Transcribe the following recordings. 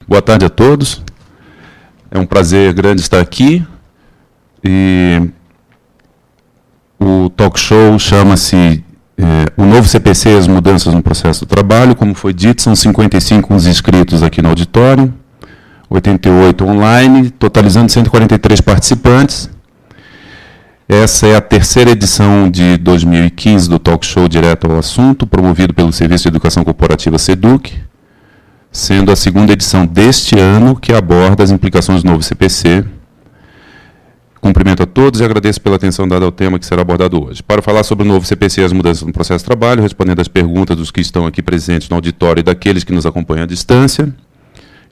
Boa tarde a todos. É um prazer grande estar aqui. E o talk show chama-se O Novo CPC e as Mudanças no Processo do Trabalho. Como foi dito, são 55 os inscritos aqui no auditório, 88 online, totalizando 143 participantes. Essa é a terceira edição de 2015 do talk show Direto ao Assunto, promovido pelo Serviço de Educação Corporativa SEDUC, sendo a segunda edição deste ano que aborda as implicações do novo CPC. Cumprimento a todos e agradeço pela atenção dada ao tema que será abordado hoje. Para falar sobre o novo CPC e as mudanças no processo de trabalho, respondendo às perguntas dos que estão aqui presentes no auditório e daqueles que nos acompanham à distância,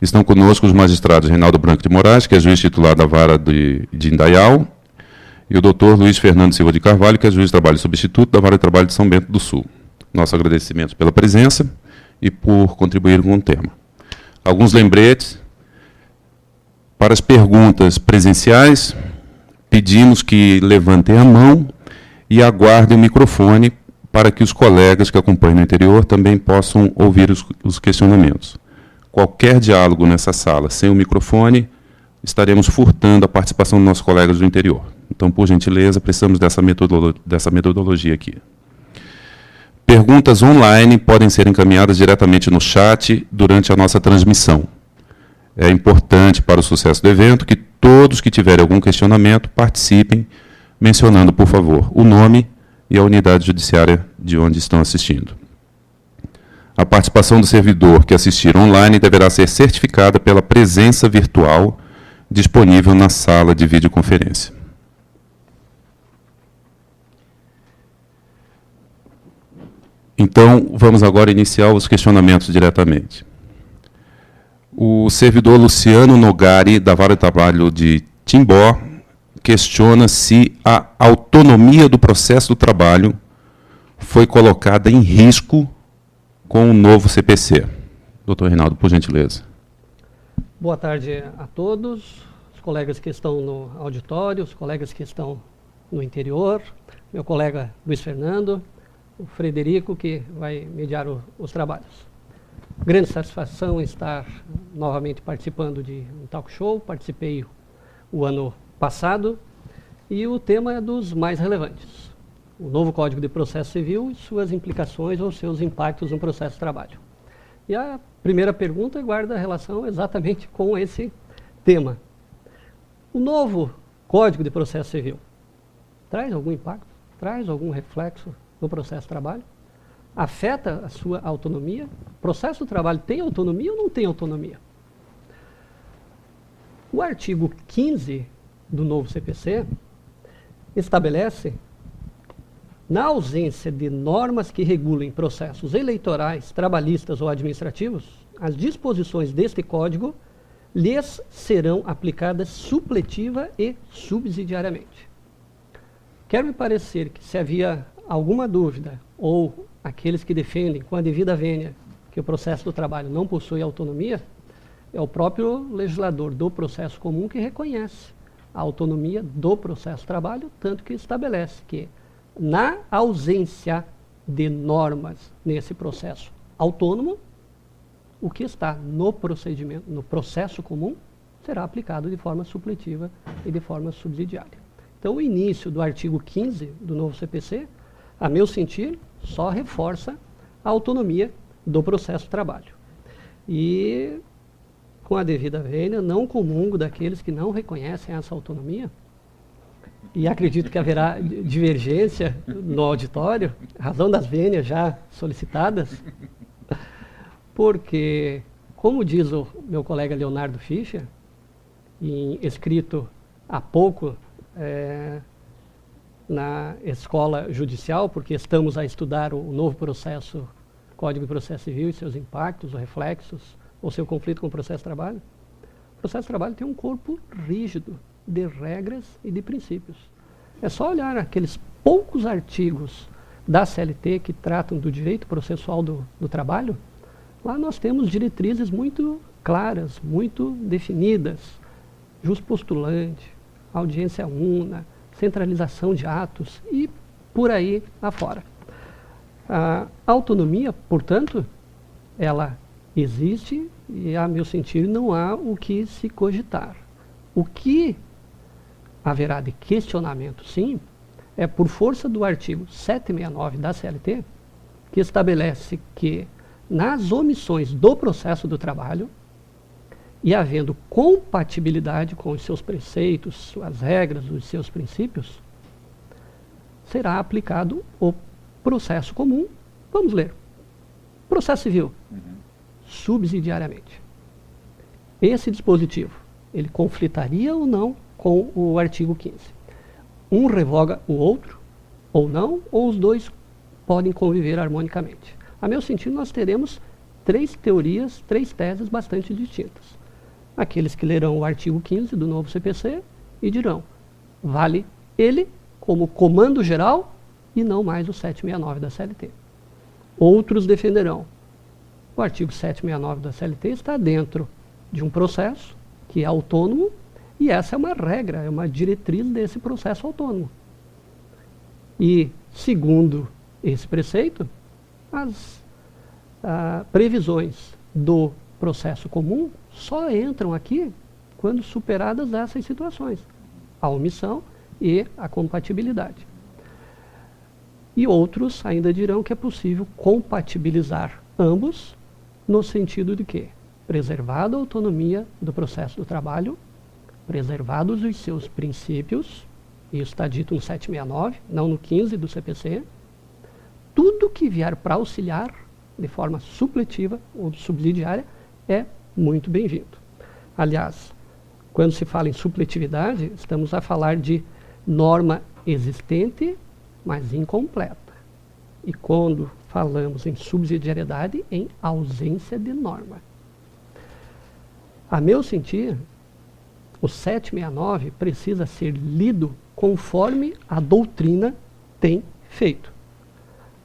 estão conosco os magistrados Reinaldo Branco de Moraes, que é juiz titular da Vara de Indaial, e o doutor Luiz Fernando Silva de Carvalho, que é juiz de trabalho substituto da Vara de Trabalho de São Bento do Sul. Nossos agradecimentos pela presença e por contribuir com o tema. Alguns lembretes. Para as perguntas presenciais, pedimos que levantem a mão e aguardem o microfone para que os colegas que acompanham no interior também possam ouvir os questionamentos. Qualquer diálogo nessa sala sem o microfone, estaremos furtando a participação dos nossos colegas do interior. Então, por gentileza, precisamos dessa metodologia aqui. Perguntas online podem ser encaminhadas diretamente no chat durante a nossa transmissão. É importante para o sucesso do evento que todos que tiverem algum questionamento participem, mencionando, por favor, o nome e a unidade judiciária de onde estão assistindo. A participação do servidor que assistir online deverá ser certificada pela presença virtual disponível na sala de videoconferência. Então, vamos agora iniciar os questionamentos diretamente. O servidor Luciano Nogari, da Vara de Trabalho de Timbó, questiona se a autonomia do processo do trabalho foi colocada em risco com o novo CPC. Doutor Reinaldo, por gentileza. Boa tarde a todos, os colegas que estão no auditório, os colegas que estão no interior, meu colega Luiz Fernando, o Frederico, que vai mediar os trabalhos. Grande satisfação estar novamente participando de um talk show. Participei o ano passado e o tema é dos mais relevantes. O novo Código de Processo Civil e suas implicações ou seus impactos no processo de trabalho. E a primeira pergunta guarda relação exatamente com esse tema. O novo Código de Processo Civil traz algum impacto? Traz algum reflexo no processo de trabalho? Afeta a sua autonomia? O processo do trabalho tem autonomia ou não tem autonomia? O artigo 15 do novo CPC estabelece, na ausência de normas que regulem processos eleitorais, trabalhistas ou administrativos, as disposições deste Código lhes serão aplicadas supletiva e subsidiariamente. Quer me parecer que, se havia alguma dúvida, ou aqueles que defendem com a devida vênia que o processo do trabalho não possui autonomia, é o próprio legislador do processo comum que reconhece a autonomia do processo do trabalho, tanto que estabelece que, na ausência de normas nesse processo autônomo, o que está no procedimento, no processo comum, será aplicado de forma supletiva e de forma subsidiária. Então, o início do artigo 15 do novo CPC, a meu sentir, só reforça a autonomia do processo de trabalho. E, com a devida vênia, não comungo daqueles que não reconhecem essa autonomia, e acredito que haverá divergência no auditório, razão das vênias já solicitadas, porque, como diz o meu colega Leonardo Fischer, escrito há pouco na escola judicial, porque estamos a estudar o novo processo, Código de Processo Civil e seus impactos, ou reflexos, ou seu conflito com o processo de trabalho. O processo de trabalho tem um corpo rígido de regras e de princípios. É só olhar aqueles poucos artigos da CLT que tratam do direito processual do trabalho. Lá nós temos diretrizes muito claras, muito definidas. Jus postulante, audiência una, centralização de atos e por aí afora. A autonomia, portanto, ela existe e, a meu sentir, não há o que se cogitar. O que haverá de questionamento, sim, é por força do artigo 769 da CLT, que estabelece que nas omissões do processo do trabalho, e havendo compatibilidade com os seus preceitos, suas regras, os seus princípios, será aplicado o processo comum. Vamos ler. Processo civil, subsidiariamente. Esse dispositivo, ele conflitaria ou não com o artigo 15? Um revoga o outro, ou não, ou os dois podem conviver harmonicamente? A meu sentido, nós teremos 3 teorias, 3 teses bastante distintas. Aqueles que lerão o artigo 15 do novo CPC e dirão, vale ele como comando geral e não mais o 769 da CLT. Outros defenderão, o artigo 769 da CLT está dentro de um processo que é autônomo e essa é uma regra, é uma diretriz desse processo autônomo. E, segundo esse preceito, as previsões do processo comum só entram aqui quando superadas essas situações, a omissão e a compatibilidade. E outros ainda dirão que é possível compatibilizar ambos no sentido de que, preservada a autonomia do processo do trabalho, preservados os seus princípios, isso está dito no 769, não no 15 do CPC, tudo que vier para auxiliar de forma supletiva ou subsidiária é muito bem-vindo. Aliás, quando se fala em supletividade, estamos a falar de norma existente, mas incompleta. E quando falamos em subsidiariedade, em ausência de norma. A meu sentir, o 769 precisa ser lido conforme a doutrina tem feito.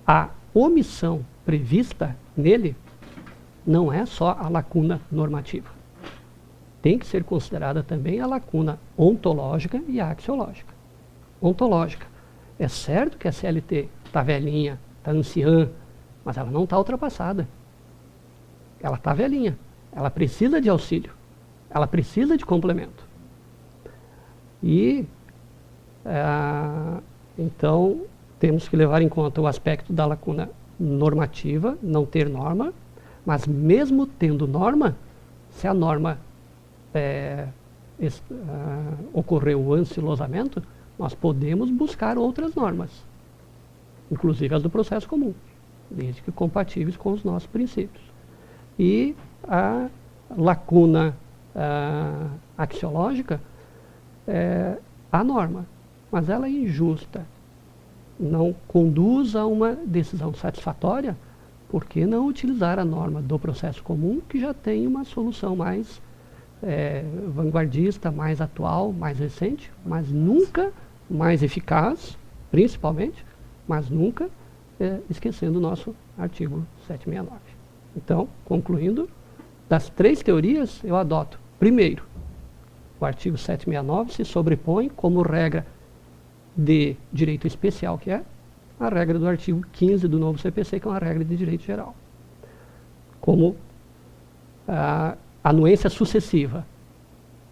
A omissão prevista nele não é só a lacuna normativa. Tem que ser considerada também a lacuna ontológica e axiológica. Ontológica. É certo que a CLT está velhinha, está anciã, mas ela não está ultrapassada. Ela está velhinha. Ela precisa de auxílio. Ela precisa de complemento. E, então, temos que levar em conta o aspecto da lacuna normativa, não ter norma, mas mesmo tendo norma, se a norma ocorreu o ancilosamento, nós podemos buscar outras normas, inclusive as do processo comum, desde que compatíveis com os nossos princípios. E a lacuna axiológica é a norma, mas ela é injusta, não conduz a uma decisão satisfatória. Por que não utilizar a norma do processo comum, que já tem uma solução mais vanguardista, mais atual, mais recente, mas nunca mais eficaz, principalmente, mas nunca esquecendo o nosso artigo 769. Então, concluindo, das 3 teorias, eu adoto, primeiro, o artigo 769 se sobrepõe como regra de direito especial, que é a regra do artigo 15 do novo CPC, que é uma regra de direito geral. Como a anuência sucessiva.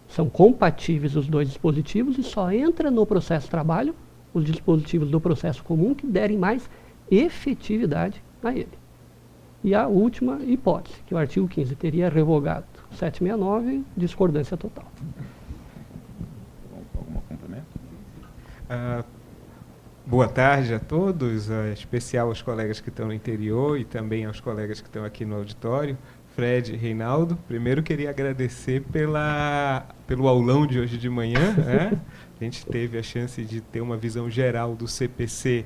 São compatíveis os 2 dispositivos e só entra no processo de trabalho os dispositivos do processo comum que derem mais efetividade a ele. E a última hipótese, que o artigo 15 teria revogado 769, discordância total. Algum complemento? Boa tarde a todos, em especial aos colegas que estão no interior e também aos colegas que estão aqui no auditório. Fred e Reinaldo, primeiro queria agradecer pelo aulão de hoje de manhã. Né? A gente teve a chance de ter uma visão geral do CPC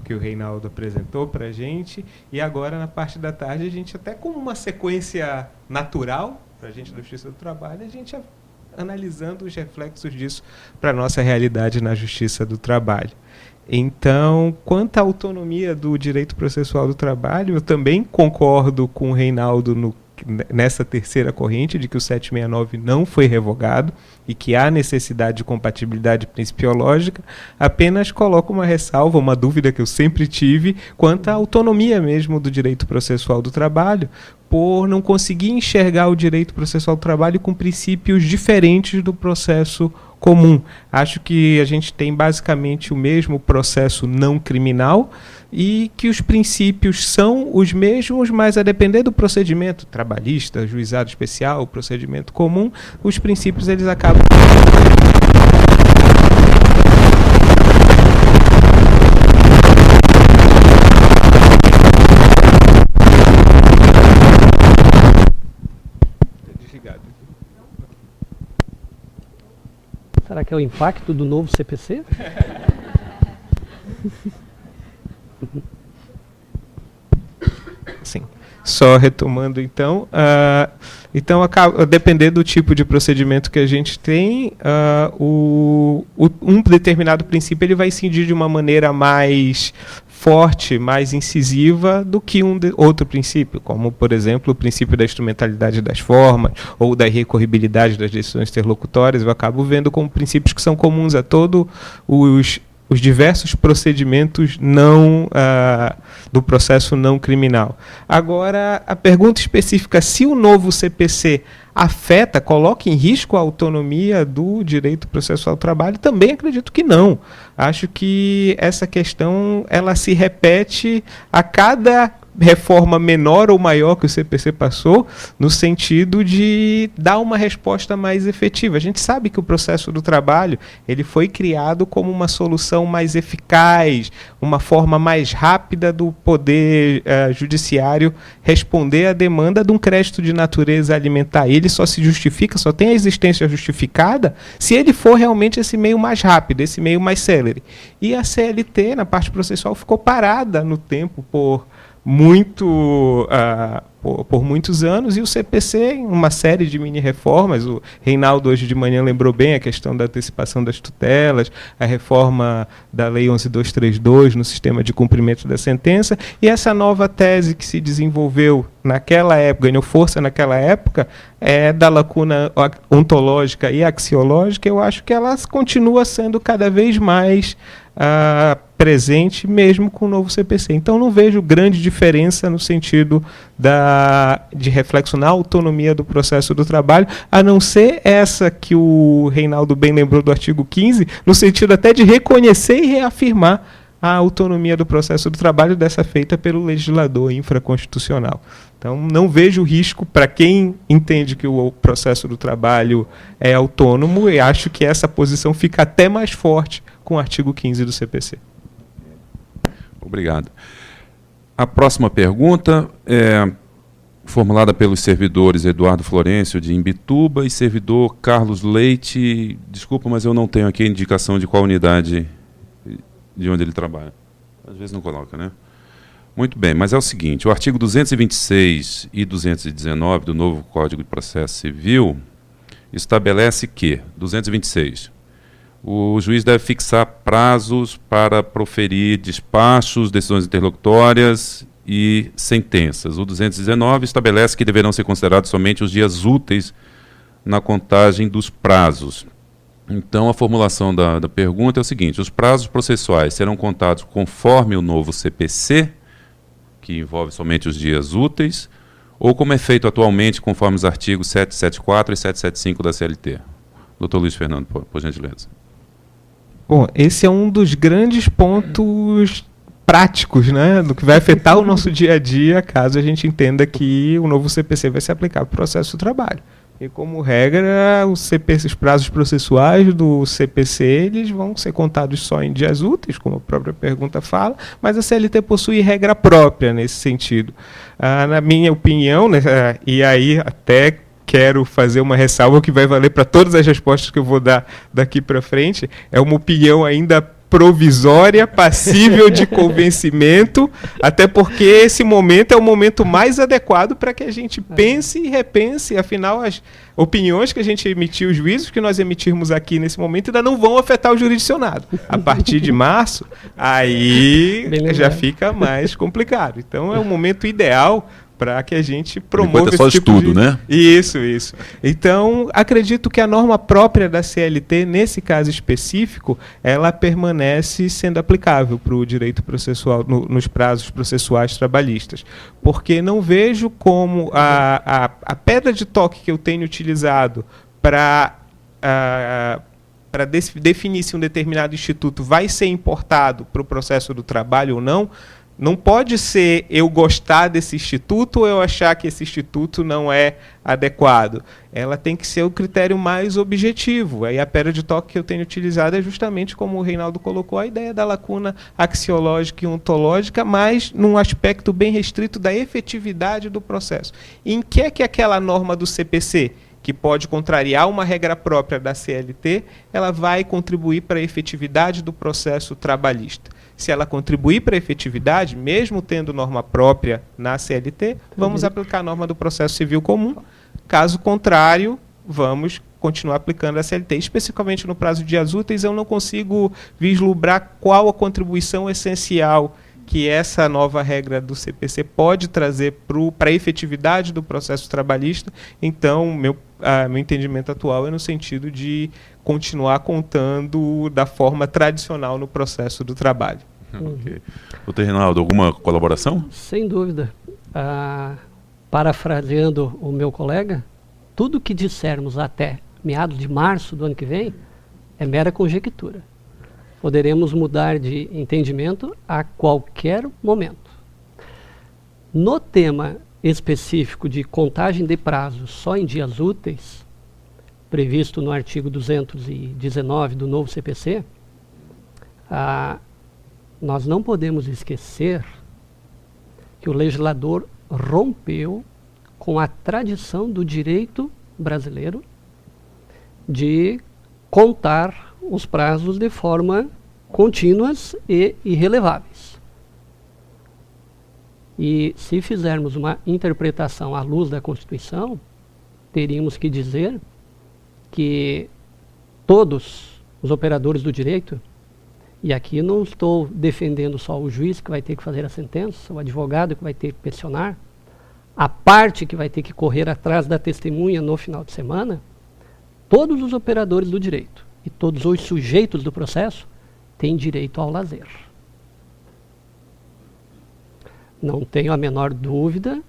que o Reinaldo apresentou para a gente. E agora, na parte da tarde, a gente até como uma sequência natural para a gente da Justiça do Trabalho, a gente analisando os reflexos disso para a nossa realidade na Justiça do Trabalho. Então, quanto à autonomia do direito processual do trabalho, eu também concordo com o Reinaldo nessa terceira corrente de que o 769 não foi revogado e que há necessidade de compatibilidade principiológica, apenas coloco uma ressalva, uma dúvida que eu sempre tive quanto à autonomia mesmo do direito processual do trabalho, por não conseguir enxergar o direito processual do trabalho com princípios diferentes do processo comum. Acho que a gente tem basicamente o mesmo processo não criminal e que os princípios são os mesmos, mas a depender do procedimento trabalhista, juizado especial, procedimento comum, os princípios eles acabam... Será que é o impacto do novo CPC? Sim. Só retomando, então, depender do tipo de procedimento que a gente tem, um determinado princípio ele vai incidir de uma maneira mais forte, mais incisiva do que outro princípio, como, por exemplo, o princípio da instrumentalidade das formas ou da irrecorribilidade das decisões interlocutórias. Eu acabo vendo como princípios que são comuns a todos os diversos procedimentos do processo não criminal. Agora, a pergunta específica, se o novo CPC coloca em risco a autonomia do direito processual do trabalho, também acredito que não. Acho que essa questão ela se repete a cada reforma menor ou maior que o CPC passou, no sentido de dar uma resposta mais efetiva. A gente sabe que o processo do trabalho ele foi criado como uma solução mais eficaz, uma forma mais rápida do poder judiciário responder à demanda de um crédito de natureza alimentar. Ele só se justifica, só tem a existência justificada se ele for realmente esse meio mais rápido, esse meio mais célere. E a CLT, na parte processual, ficou parada no tempo por muitos anos, e o CPC em uma série de mini-reformas. O Reinaldo hoje de manhã lembrou bem a questão da antecipação das tutelas, a reforma da Lei 11.232 no sistema de cumprimento da sentença, e essa nova tese que se desenvolveu naquela época, ganhou força naquela época, da lacuna ontológica e axiológica. Eu acho que ela continua sendo cada vez mais presente mesmo com o novo CPC. Então não vejo grande diferença no sentido de reflexo na autonomia do processo do trabalho, a não ser essa que o Reinaldo bem lembrou do artigo 15, no sentido até de reconhecer e reafirmar a autonomia do processo do trabalho dessa feita pelo legislador infraconstitucional. Então, não vejo risco para quem entende que o processo do trabalho é autônomo, e acho que essa posição fica até mais forte com o artigo 15 do CPC. Obrigado. A próxima pergunta é formulada pelos servidores Eduardo Florencio, de Imbituba, e servidor Carlos Leite. Desculpa, mas eu não tenho aqui a indicação de qual unidade de onde ele trabalha. Às vezes não coloca, né? Muito bem, mas é o seguinte: o artigo 226 e 219 do novo Código de Processo Civil estabelece que, 226, o juiz deve fixar prazos para proferir despachos, decisões interlocutórias e sentenças. O 219 estabelece que deverão ser considerados somente os dias úteis na contagem dos prazos. Então, a formulação da pergunta é o seguinte: os prazos processuais serão contados conforme o novo CPC, que envolve somente os dias úteis, ou como é feito atualmente conforme os artigos 774 e 775 da CLT? Doutor Luiz Fernando, por gentileza. Bom, esse é um dos grandes pontos práticos, né, do que vai afetar o nosso dia a dia, caso a gente entenda que o novo CPC vai se aplicar para o processo do trabalho. E, como regra, os prazos processuais do CPC eles vão ser contados só em dias úteis, como a própria pergunta fala, mas a CLT possui regra própria nesse sentido. Na minha opinião, né, e aí até quero fazer uma ressalva que vai valer para todas as respostas que eu vou dar daqui para frente, é uma opinião ainda provisória, passível de convencimento, até porque esse momento é o momento mais adequado para que a gente pense e repense. Afinal, as opiniões que a gente emitiu, os juízos que nós emitirmos aqui nesse momento ainda não vão afetar o jurisdicionado. A partir de março, aí já fica mais complicado. Então é o momento ideal para que a gente promova enquanto é só esse tipo estudo, de... né? Isso. Então, acredito que a norma própria da CLT, nesse caso específico, ela permanece sendo aplicável para o direito processual, nos prazos processuais trabalhistas. Porque não vejo como a pedra de toque que eu tenho utilizado para definir se um determinado instituto vai ser importado para o processo do trabalho ou não. Não pode ser eu gostar desse instituto ou eu achar que esse instituto não é adequado. Ela tem que ser o critério mais objetivo. Aí a pedra de toque que eu tenho utilizado é justamente, como o Reinaldo colocou, a ideia da lacuna axiológica e ontológica, mas num aspecto bem restrito da efetividade do processo. Em que é que aquela norma do CPC, que pode contrariar uma regra própria da CLT, ela vai contribuir para a efetividade do processo trabalhista? Se ela contribuir para a efetividade, mesmo tendo norma própria na CLT, vamos aplicar a norma do processo civil comum. Caso contrário, vamos continuar aplicando a CLT. Especificamente no prazo de dias úteis, eu não consigo vislumbrar qual a contribuição essencial que essa nova regra do CPC pode trazer para a efetividade do processo trabalhista. Então, meu entendimento atual é no sentido de continuar contando da forma tradicional no processo do trabalho. Ok. Doutor Reinaldo, alguma colaboração? Sem dúvida. Parafraseando o meu colega, tudo que dissermos até meados de março do ano que vem é mera conjectura. Poderemos mudar de entendimento a qualquer momento. No tema específico de contagem de prazos só em dias úteis, previsto no artigo 219 do novo CPC, nós não podemos esquecer que o legislador rompeu com a tradição do direito brasileiro de contar os prazos de forma contínuas e irreleváveis. E se fizermos uma interpretação à luz da Constituição, teríamos que dizer que todos os operadores do direito, e aqui não estou defendendo só o juiz que vai ter que fazer a sentença, o advogado que vai ter que peticionar, a parte que vai ter que correr atrás da testemunha no final de semana, todos os operadores do direito e todos os sujeitos do processo têm direito ao lazer. Não tenho a menor dúvida,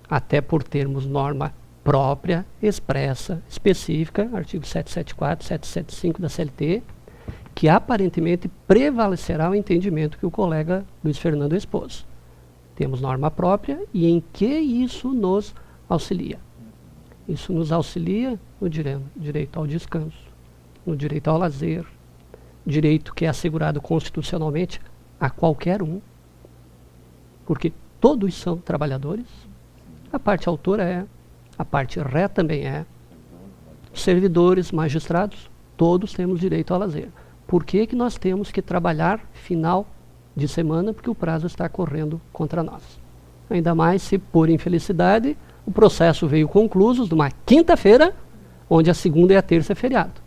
até por termos norma própria, expressa, específica, artigo 774, 775 da CLT, que aparentemente prevalecerá o entendimento que o colega Luiz Fernando expôs. Temos norma própria e em que isso nos auxilia? Isso nos auxilia no direito ao descanso, no direito ao lazer, direito que é assegurado constitucionalmente a qualquer um, porque todos são trabalhadores, a parte autora é, a parte ré também é, servidores, magistrados, todos temos direito ao lazer. Por que que nós temos que trabalhar final de semana? Porque o prazo está correndo contra nós. Ainda mais se, por infelicidade, o processo veio concluso numa quinta-feira, onde a segunda e a terça é feriado.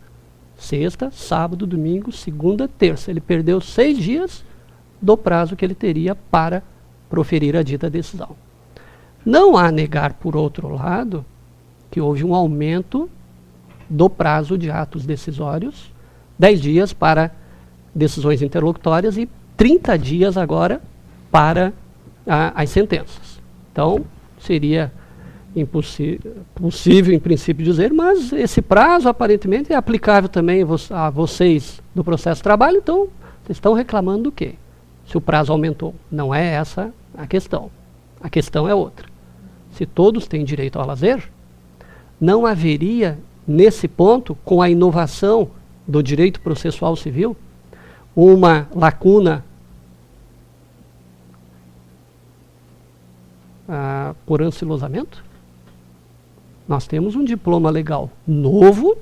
Sexta, sábado, domingo, segunda, terça. Ele perdeu 6 dias do prazo que ele teria para proferir a dita decisão. Não há a negar, por outro lado, que houve um aumento do prazo de atos decisórios, 10 dias para decisões interlocutórias e 30 dias agora para as sentenças. Então, seria possível, em princípio, dizer, mas esse prazo, aparentemente, é aplicável também a vocês do processo de trabalho, então, vocês estão reclamando do quê? Se o prazo aumentou. Não é essa a questão. A questão é outra. Se todos têm direito ao lazer, não haveria, nesse ponto, com a inovação do direito processual civil, uma lacuna por ancilosamento? Nós temos um diploma legal novo,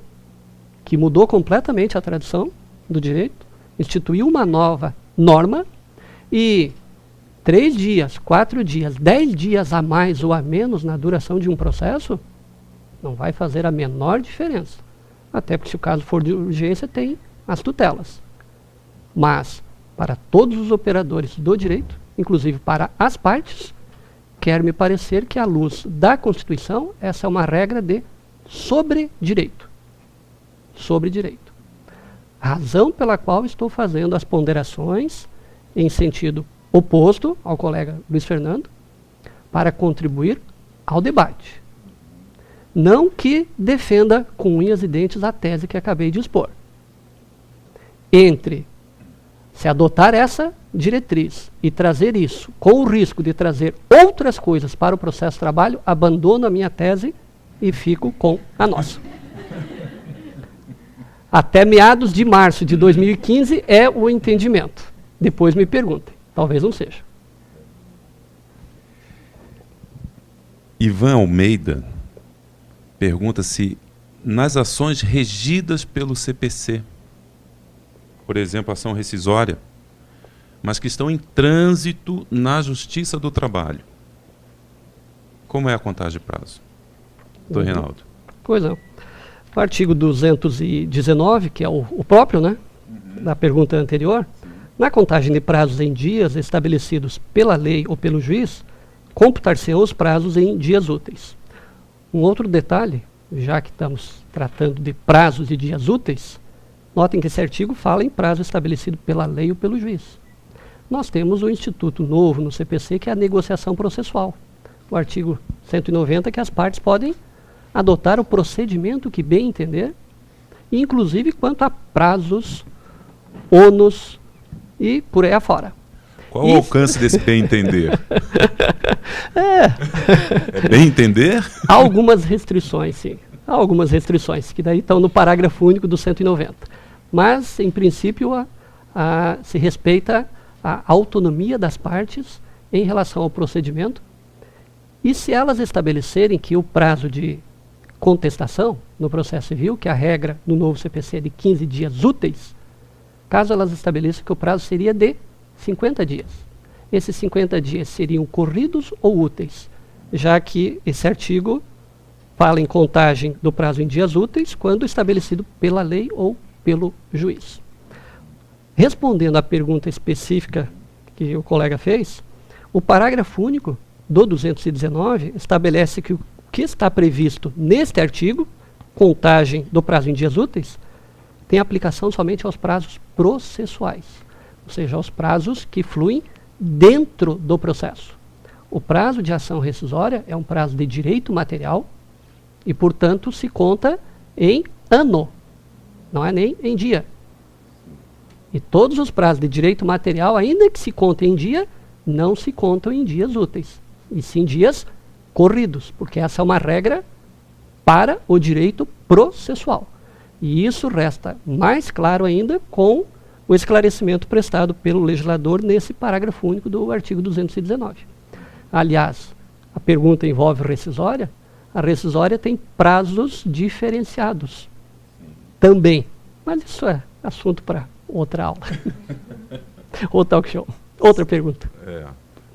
que mudou completamente a tradição do direito, instituiu uma nova norma e 3 dias, 4 dias, 10 dias a mais ou a menos na duração de um processo não vai fazer a menor diferença. Até porque, se o caso for de urgência, tem as tutelas. Mas, para todos os operadores do direito, inclusive para as partes, quer me parecer que, à luz da Constituição, essa é uma regra de sobre-direito. Sobre-direito. Razão pela qual estou fazendo as ponderações em sentido oposto ao colega Luiz Fernando, para contribuir ao debate. Não que defenda com unhas e dentes a tese que acabei de expor. Entre se adotar essa diretriz e trazer isso, com o risco de trazer outras coisas para o processo de trabalho, abandono a minha tese e fico com a nossa. Até meados de março de 2015 é o entendimento. Depois me perguntem. Talvez não seja. Ivan Almeida pergunta se nas ações regidas pelo CPC, por exemplo, ação rescisória, mas que estão em trânsito na Justiça do Trabalho, como é a contagem de prazo? Doutor Reinaldo. Pois é. O artigo 219, que é o próprio, né, da pergunta anterior, na contagem de prazos em dias estabelecidos pela lei ou pelo juiz, computar-se-ão os prazos em dias úteis. Um outro detalhe, já que estamos tratando de prazos e dias úteis, notem que esse artigo fala em prazo estabelecido pela lei ou pelo juiz. Nós temos um instituto novo no CPC, que é a negociação processual. O artigo 190, que as partes podem adotar o procedimento que bem entender, inclusive quanto a prazos, ônus e por aí afora. Qual o alcance desse bem entender? É bem entender? Há algumas restrições, sim. Há algumas restrições, que daí estão no parágrafo único do 190. Mas, em princípio, se respeita a autonomia das partes em relação ao procedimento. E se elas estabelecerem que o prazo de contestação no processo civil, que a regra no novo CPC é de 15 dias úteis, caso elas estabeleçam que o prazo seria de 50 dias. Esses 50 dias seriam corridos ou úteis, já que esse artigo fala em contagem do prazo em dias úteis quando estabelecido pela lei ou pelo juiz. Respondendo à pergunta específica que o colega fez, o parágrafo único do 219 estabelece que o que está previsto neste artigo, contagem do prazo em dias úteis, tem aplicação somente aos prazos processuais, ou seja, aos prazos que fluem dentro do processo. O prazo de ação rescisória é um prazo de direito material e, portanto, se conta em ano, não é nem em dia. E todos os prazos de direito material, ainda que se contem em dia, não se contam em dias úteis, e sim dias corridos, porque essa é uma regra para o direito processual. E isso resta mais claro ainda com o esclarecimento prestado pelo legislador nesse parágrafo único do artigo 219. Aliás, a pergunta envolve rescisória. A rescisória tem prazos diferenciados também. Mas isso é assunto para outra aula. Ou talk show. Outra pergunta.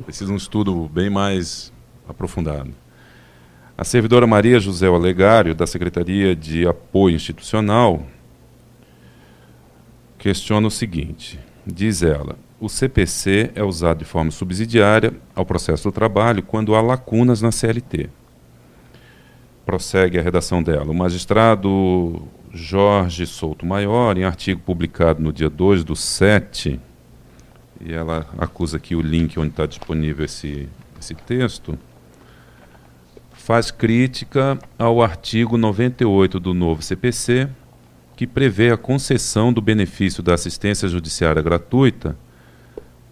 Precisa um estudo bem mais aprofundado. A servidora Maria José Olegário, da Secretaria de Apoio Institucional, questiona o seguinte, diz ela, o CPC é usado de forma subsidiária ao processo do trabalho quando há lacunas na CLT. Prossegue a redação dela. O magistrado Jorge Souto Maior, em artigo publicado no dia 2/7, e ela acusa aqui o link onde está disponível esse texto, faz crítica ao artigo 98 do novo CPC, que prevê a concessão do benefício da assistência judiciária gratuita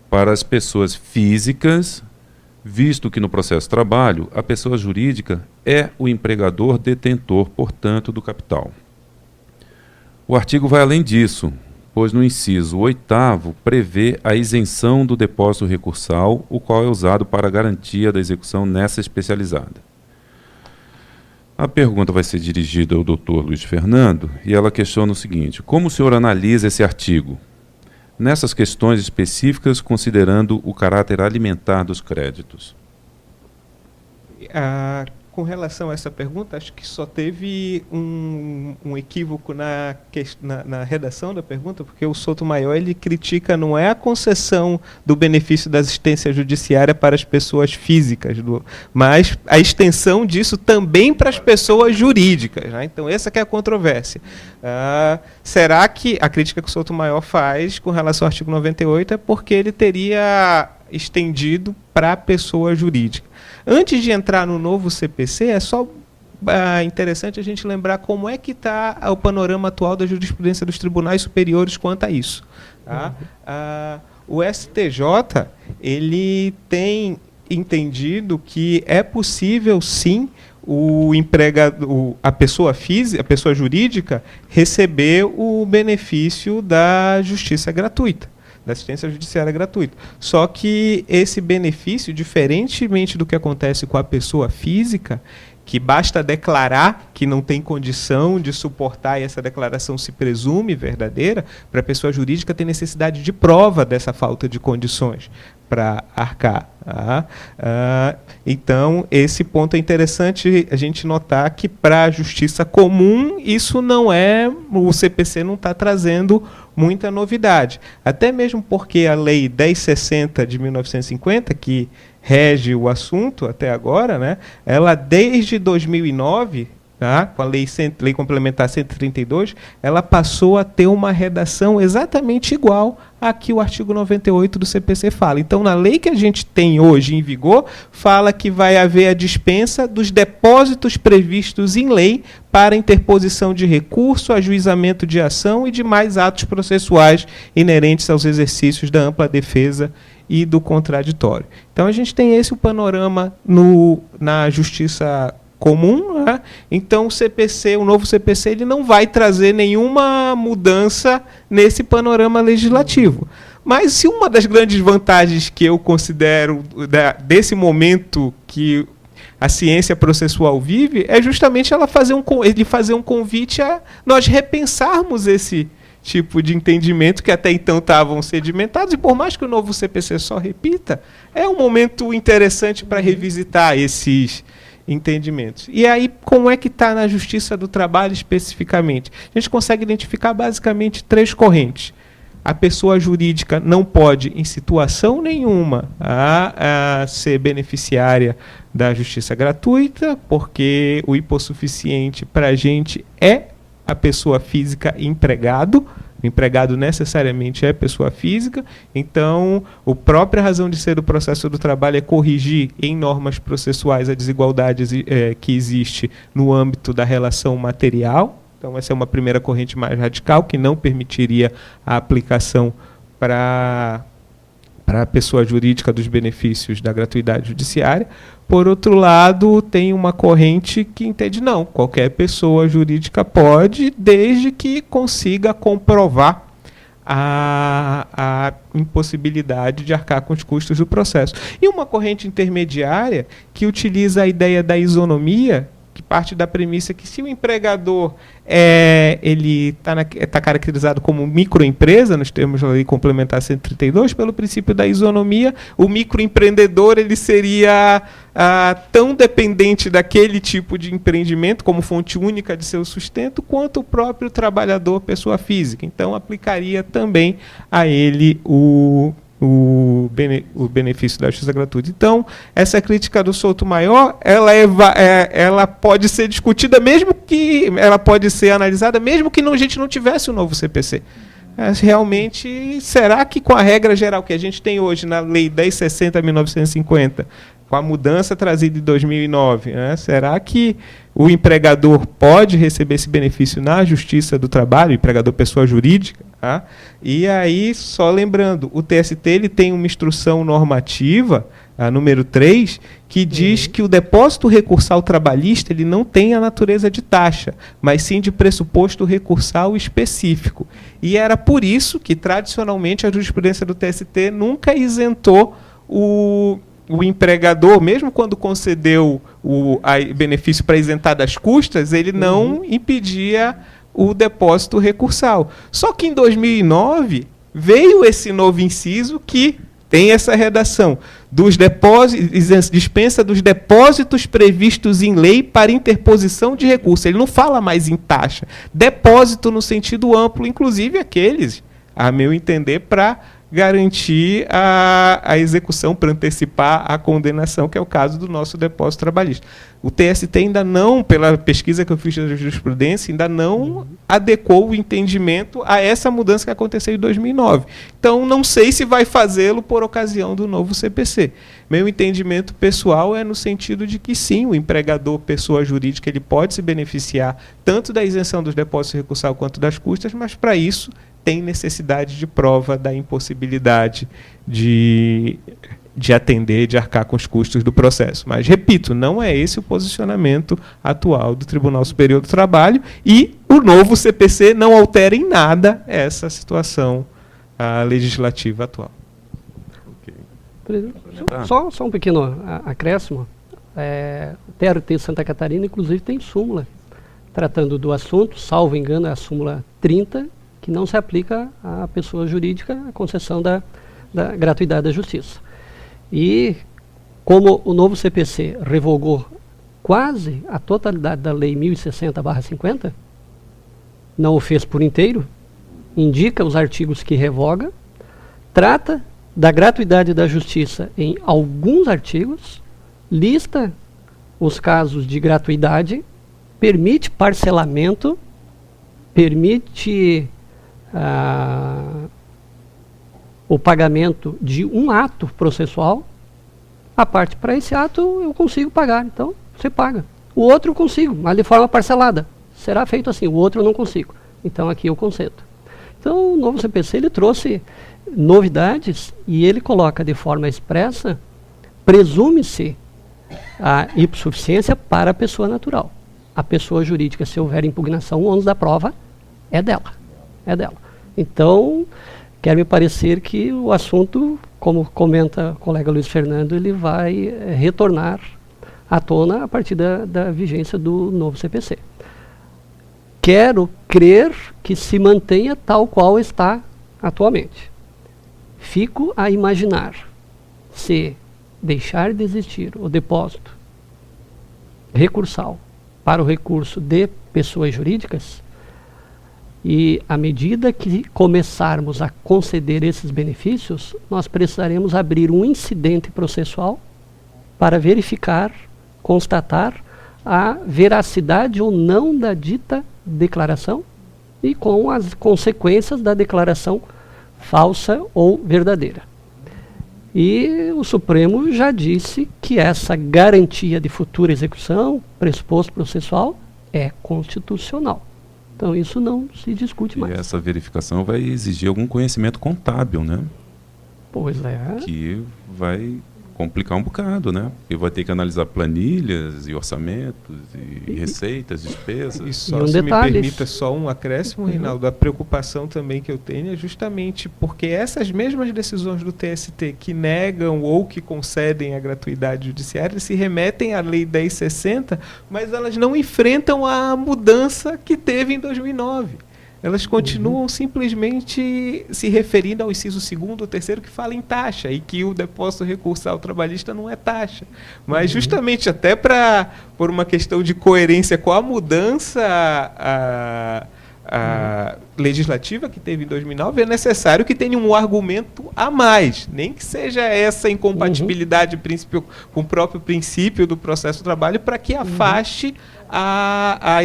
para as pessoas físicas, visto que no processo de trabalho a pessoa jurídica é o empregador detentor, portanto, do capital. O artigo vai além disso, pois no inciso 8º prevê a isenção do depósito recursal, o qual é usado para a garantia da execução nessa especializada. A pergunta vai ser dirigida ao Dr. Luiz Fernando e ela questiona o seguinte, como o senhor analisa esse artigo? Nessas questões específicas, considerando o caráter alimentar dos créditos. com relação a essa pergunta, acho que só teve um equívoco na redação da pergunta, porque o Sotomayor ele critica não é a concessão do benefício da assistência judiciária para as pessoas físicas, mas a extensão disso também para as pessoas jurídicas. Né? Então, essa que é a controvérsia. Será que a crítica que o Sotomayor faz com relação ao artigo 98 é porque ele teria estendido para a pessoa jurídica? Antes de entrar no novo CPC, é só interessante a gente lembrar como é que está o panorama atual da jurisprudência dos tribunais superiores quanto a isso. Tá? O STJ ele tem entendido que é possível, sim, a pessoa física, a pessoa jurídica, receber o benefício da justiça gratuita, da assistência judiciária gratuita. Só que esse benefício, diferentemente do que acontece com a pessoa física, que basta declarar que não tem condição de suportar e essa declaração se presume verdadeira, para a pessoa jurídica tem necessidade de prova dessa falta de condições para arcar. Então, esse ponto é interessante a gente notar que para a justiça comum, isso não é, o CPC não está trazendo muita novidade. Até mesmo porque a Lei 1060 de 1950, que rege o assunto até agora, né, ela desde 2009, tá, com a Lei Complementar 132, ela passou a ter uma redação exatamente igual a que o artigo 98 do CPC fala. Então, na lei que a gente tem hoje em vigor, fala que vai haver a dispensa dos depósitos previstos em lei para interposição de recurso, ajuizamento de ação e demais atos processuais inerentes aos exercícios da ampla defesa e do contraditório. Então, a gente tem esse o panorama na justiça comum, né? Então o novo CPC ele não vai trazer nenhuma mudança nesse panorama legislativo. Mas se uma das grandes vantagens que eu considero desse momento que a ciência processual vive é justamente ele fazer um convite a nós repensarmos esse tipo de entendimento que até então estavam sedimentados, e por mais que o novo CPC só repita, é um momento interessante para revisitar esses entendimentos. E aí, como é que está na Justiça do Trabalho especificamente? A gente consegue identificar basicamente 3 correntes. A pessoa jurídica não pode, em situação nenhuma, ser beneficiária da justiça gratuita, porque o hipossuficiente para a gente é a pessoa física empregado. O empregado necessariamente é pessoa física, então a própria razão de ser do processo do trabalho é corrigir em normas processuais a desigualdade que existe no âmbito da relação material. Então essa é uma primeira corrente mais radical, que não permitiria a aplicação para a pessoa jurídica dos benefícios da gratuidade judiciária. Por outro lado, tem uma corrente que entende não, qualquer pessoa jurídica pode, desde que consiga comprovar a impossibilidade de arcar com os custos do processo. E uma corrente intermediária que utiliza a ideia da isonomia, que parte da premissa que se o empregador ele está caracterizado como microempresa, nos termos da Lei Complementar 132, pelo princípio da isonomia, o microempreendedor ele seria tão dependente daquele tipo de empreendimento como fonte única de seu sustento, quanto o próprio trabalhador, pessoa física. Então, aplicaria também a ele o benefício da justiça gratuita. Então, essa crítica do Sotomayor, ela pode ser discutida, ela pode ser analisada, mesmo que a gente não tivesse o novo CPC. Realmente, será que com a regra geral que a gente tem hoje na Lei 1060/1950, com a mudança trazida em 2009, será que o empregador pode receber esse benefício na Justiça do Trabalho, empregador pessoa jurídica? E aí, só lembrando, o TST ele tem uma instrução normativa, a número 3, que diz que o depósito recursal trabalhista ele não tem a natureza de taxa, mas sim de pressuposto recursal específico. E era por isso que, tradicionalmente, a jurisprudência do TST nunca isentou o empregador, mesmo quando concedeu o benefício para isentar das custas, ele não impedia o depósito recursal. Só que em 2009 veio esse novo inciso que tem essa redação. dos depósitos, dispensa dos depósitos previstos em lei para interposição de recurso. Ele não fala mais em taxa. Depósito no sentido amplo, inclusive aqueles, a meu entender, para garantir a execução, para antecipar a condenação, que é o caso do nosso depósito trabalhista. O TST ainda não, pela pesquisa que eu fiz da jurisprudência, ainda não adequou o entendimento a essa mudança que aconteceu em 2009. Então, não sei se vai fazê-lo por ocasião do novo CPC. Meu entendimento pessoal é no sentido de que sim, o empregador, pessoa jurídica, ele pode se beneficiar tanto da isenção dos depósitos recursáveis quanto das custas, mas para isso tem necessidade de prova da impossibilidade de atender, de arcar com os custos do processo. Mas, repito, não é esse o posicionamento atual do Tribunal Superior do Trabalho e o novo CPC não altera em nada essa situação legislativa atual. Só um pequeno acréscimo. O TRT Santa Catarina, inclusive, tem súmula tratando do assunto, salvo engano, é a súmula 30, que não se aplica à pessoa jurídica a concessão da gratuidade da justiça. E como o novo CPC revogou quase a totalidade da Lei 1060/50, não o fez por inteiro, indica os artigos que revoga, trata da gratuidade da justiça em alguns artigos, lista os casos de gratuidade, permite parcelamento, permite o pagamento de um ato processual. A parte para esse ato eu consigo pagar, então você paga. O outro eu consigo, mas de forma parcelada. Será feito assim, o outro eu não consigo. Então aqui eu concedo. Então o novo CPC ele trouxe novidades e ele coloca de forma expressa, presume-se a hipossuficiência para a pessoa natural. A pessoa jurídica, se houver impugnação, o ônus da prova é dela. É dela. Então, quer me parecer que o assunto, como comenta o colega Luiz Fernando, ele vai retornar à tona a partir da vigência do novo CPC. Quero crer que se mantenha tal qual está atualmente. Fico a imaginar se deixar de existir o depósito recursal para o recurso de pessoas jurídicas, e à medida que começarmos a conceder esses benefícios, nós precisaremos abrir um incidente processual para verificar, constatar a veracidade ou não da dita declaração e com as consequências da declaração falsa ou verdadeira. E o Supremo já disse que essa garantia de futura execução, pressuposto processual, é constitucional. Então isso não se discute mais. E essa verificação vai exigir algum conhecimento contábil, né? Pois é. Que vai complicar um bocado, né? Porque vai ter que analisar planilhas e orçamentos e receitas, despesas. E só, se me permita só um acréscimo, Reinaldo, a preocupação também que eu tenho é justamente porque essas mesmas decisões do TST que negam ou que concedem a gratuidade judiciária se remetem à Lei 1060, mas elas não enfrentam a mudança que teve em 2009. Elas continuam simplesmente se referindo ao inciso 2º ou 3º que fala em taxa e que o depósito recursal trabalhista não é taxa. Mas justamente até por uma questão de coerência com a mudança legislativa que teve em 2009, é necessário que tenha um argumento a mais, nem que seja essa incompatibilidade com o próprio princípio do processo do trabalho para que afaste a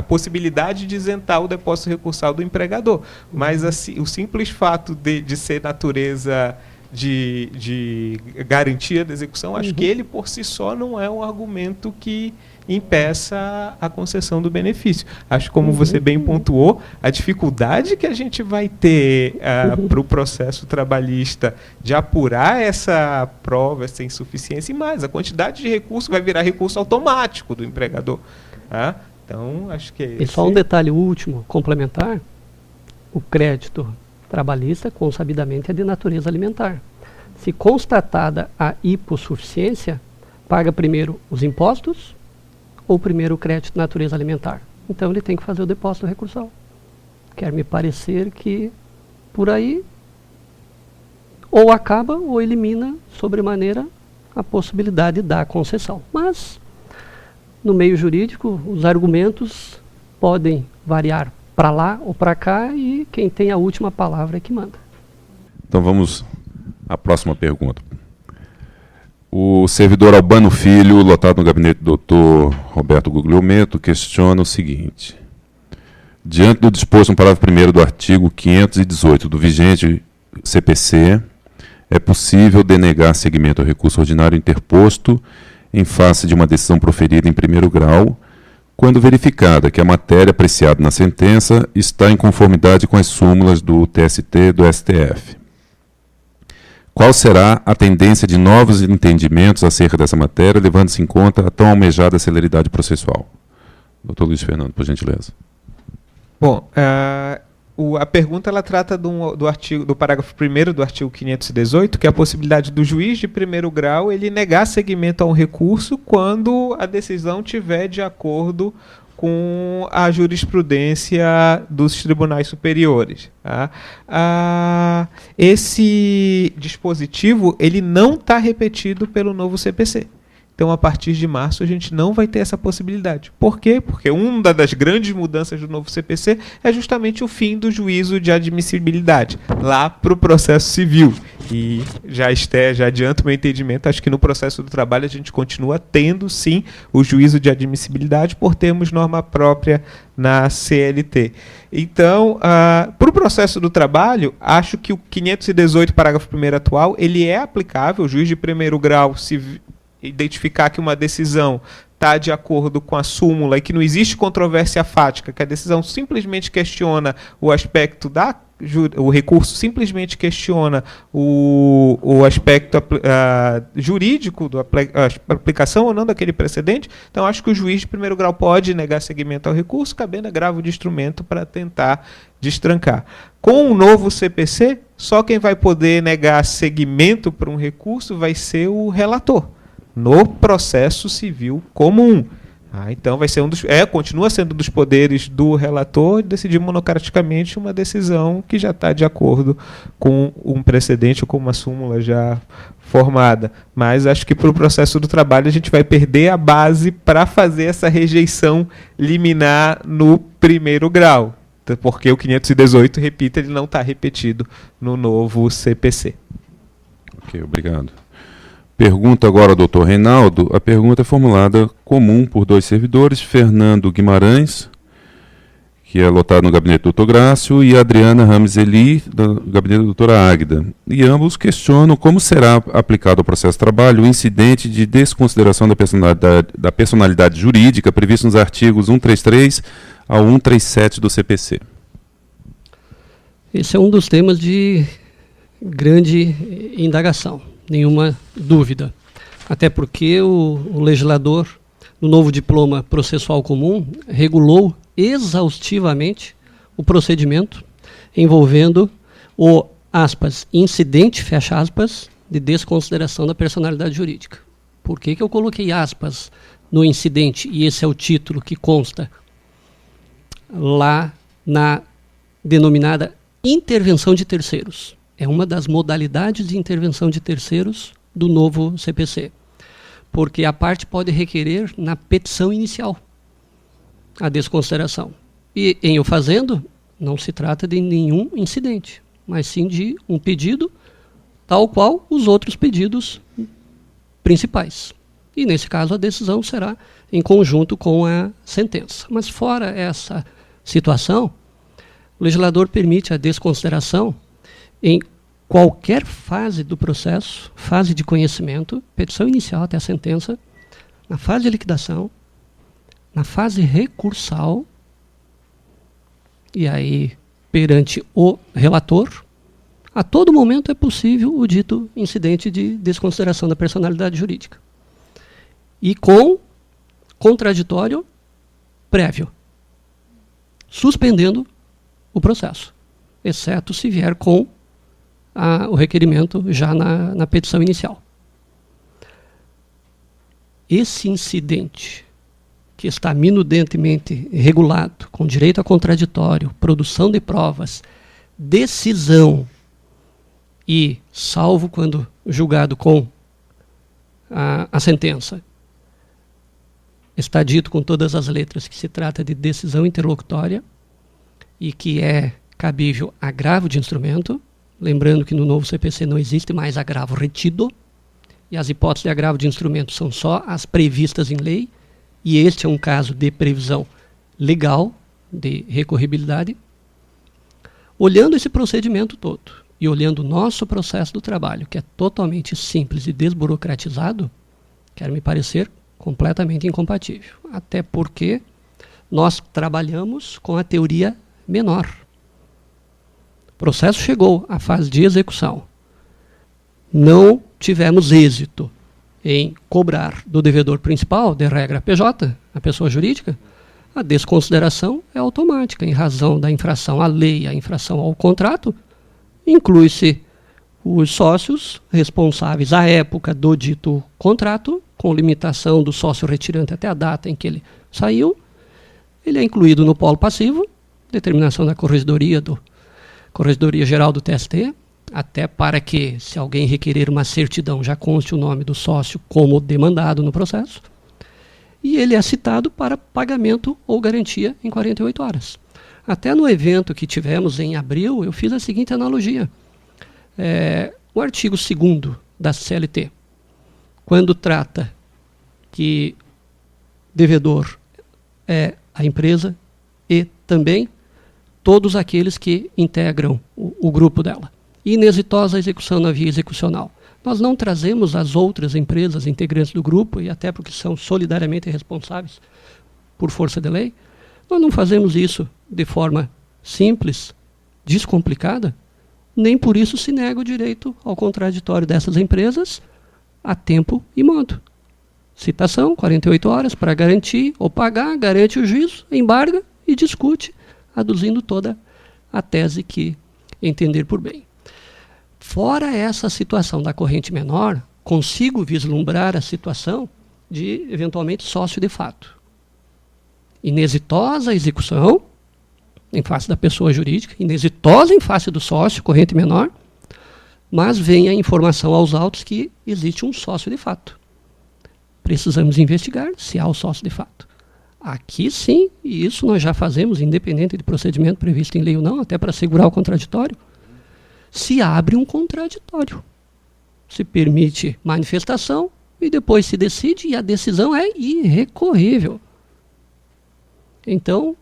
possibilidade de isentar o depósito recursal do empregador. Mas assim, o simples fato de ser natureza de garantia da execução, acho que ele por si só não é um argumento que impeça a concessão do benefício. Acho, como você bem pontuou, a dificuldade que a gente vai ter para o processo trabalhista de apurar essa prova, essa insuficiência, e mais, a quantidade de recurso vai virar recurso automático do empregador. Então, acho que E só um detalhe último, complementar, o crédito trabalhista, consabidamente, é de natureza alimentar. Se constatada a hipossuficiência, paga primeiro os impostos ou primeiro o crédito de natureza alimentar. Então ele tem que fazer o depósito recursal. Quer me parecer que por aí ou acaba ou elimina sobremaneira a possibilidade da concessão. Mas, no meio jurídico, os argumentos podem variar para lá ou para cá e quem tem a última palavra é que manda. Então vamos à próxima pergunta. O servidor Albano Filho, lotado no gabinete do Dr. Roberto Guglielmetto, questiona o seguinte: diante do disposto no parágrafo 1º do artigo 518 do vigente CPC, é possível denegar seguimento ao recurso ordinário interposto em face de uma decisão proferida em primeiro grau, quando verificada que a matéria apreciada na sentença está em conformidade com as súmulas do TST e do STF. Qual será a tendência de novos entendimentos acerca dessa matéria, levando-se em conta a tão almejada celeridade processual? Dr. Luiz Fernando, por gentileza. Bom, a pergunta ela trata do parágrafo 1º do artigo 518, que é a possibilidade do juiz de primeiro grau ele negar seguimento a um recurso quando a decisão estiver de acordo com a jurisprudência dos tribunais superiores. Tá? Esse dispositivo ele não está repetido pelo novo CPC. Então, a partir de março, a gente não vai ter essa possibilidade. Por quê? Porque uma das grandes mudanças do novo CPC é justamente o fim do juízo de admissibilidade, lá para o processo civil. E já adianto meu entendimento, acho que no processo do trabalho a gente continua tendo, sim, o juízo de admissibilidade por termos norma própria na CLT. Então, para o processo do trabalho, acho que o 518, parágrafo 1º atual, ele é aplicável. O juiz de primeiro grau, se identificar que uma decisão está de acordo com a súmula e que não existe controvérsia fática, que a decisão simplesmente questiona o aspecto o recurso simplesmente questiona o aspecto jurídico da aplicação ou não daquele precedente, então acho que o juiz de primeiro grau pode negar seguimento ao recurso, cabendo agravo de instrumento para tentar destrancar. Com o novo CPC, só quem vai poder negar seguimento para um recurso vai ser o relator, no processo civil comum. Então vai ser continua sendo dos poderes do relator decidir monocraticamente uma decisão que já está de acordo com um precedente ou com uma súmula já formada. Mas acho que para o processo do trabalho a gente vai perder a base para fazer essa rejeição liminar no primeiro grau, porque o 518, repito, ele não está repetido no novo CPC. Ok, obrigado. Pergunta agora ao Dr. Reinaldo. A pergunta é formulada comum por dois servidores, Fernando Guimarães, que é lotado no gabinete do Dr. Grácio, e Adriana Rames Eli, do gabinete da doutora Águida. E ambos questionam como será aplicado ao processo de trabalho o incidente de desconsideração da personalidade jurídica previsto nos artigos 133 ao 137 do CPC. Esse é um dos temas de grande indagação. Nenhuma dúvida. Até porque o legislador, no novo diploma processual comum, regulou exaustivamente o procedimento envolvendo o, aspas, incidente, fecha aspas, de desconsideração da personalidade jurídica. Por que eu coloquei aspas no incidente, e esse é o título que consta lá na denominada intervenção de terceiros? É uma das modalidades de intervenção de terceiros do novo CPC, porque a parte pode requerer na petição inicial a desconsideração. E em o fazendo, não se trata de nenhum incidente, mas sim de um pedido tal qual os outros pedidos principais. E nesse caso a decisão será em conjunto com a sentença. Mas fora essa situação, o legislador permite a desconsideração em qualquer fase do processo, fase de conhecimento, petição inicial até a sentença, na fase de liquidação, na fase recursal, e aí perante o relator, a todo momento é possível o dito incidente de desconsideração da personalidade jurídica. E com contraditório prévio, suspendendo o processo, exceto se vier com o requerimento já na petição inicial. Esse incidente, que está minudentemente regulado, com direito a contraditório, produção de provas, decisão e, salvo quando julgado com a sentença, está dito com todas as letras que se trata de decisão interlocutória e que é cabível agravo de instrumento, lembrando que no novo CPC não existe mais agravo retido, e as hipóteses de agravo de instrumento são só as previstas em lei, e este é um caso de previsão legal, de recorribilidade. Olhando esse procedimento todo, e olhando o nosso processo do trabalho, que é totalmente simples e desburocratizado, quer me parecer completamente incompatível. Até porque nós trabalhamos com a teoria menor. O processo chegou à fase de execução. Não tivemos êxito em cobrar do devedor principal, de regra PJ, a pessoa jurídica, a desconsideração é automática. Em razão da infração à lei, a infração ao contrato, inclui-se os sócios responsáveis à época do dito contrato, com limitação do sócio retirante até a data em que ele saiu. Ele é incluído no polo passivo, determinação da Corregedoria Geral do TST, até para que, se alguém requerer uma certidão, já conste o nome do sócio como demandado no processo. E ele é citado para pagamento ou garantia em 48 horas. Até no evento que tivemos em abril, eu fiz a seguinte analogia. O artigo 2º da CLT, quando trata que devedor é a empresa e também todos aqueles que integram o grupo dela. Inexitosa execução na via execucional. Nós não trazemos as outras empresas integrantes do grupo, e até porque são solidariamente responsáveis por força de lei, nós não fazemos isso de forma simples, descomplicada, nem por isso se nega o direito ao contraditório dessas empresas a tempo e modo. Citação, 48 horas para garantir ou pagar, garante o juízo, embarga e discute, aduzindo toda a tese que entender por bem. Fora essa situação da corrente menor, consigo vislumbrar a situação de, eventualmente, sócio de fato. Inexitosa execução, em face da pessoa jurídica, inexitosa em face do sócio, corrente menor, mas vem a informação aos autos que existe um sócio de fato. Precisamos investigar se há o sócio de fato. Aqui sim, e isso nós já fazemos, independente de procedimento previsto em lei ou não, até para assegurar o contraditório, se abre um contraditório. Se permite manifestação e depois se decide, e a decisão é irrecorrível. Então,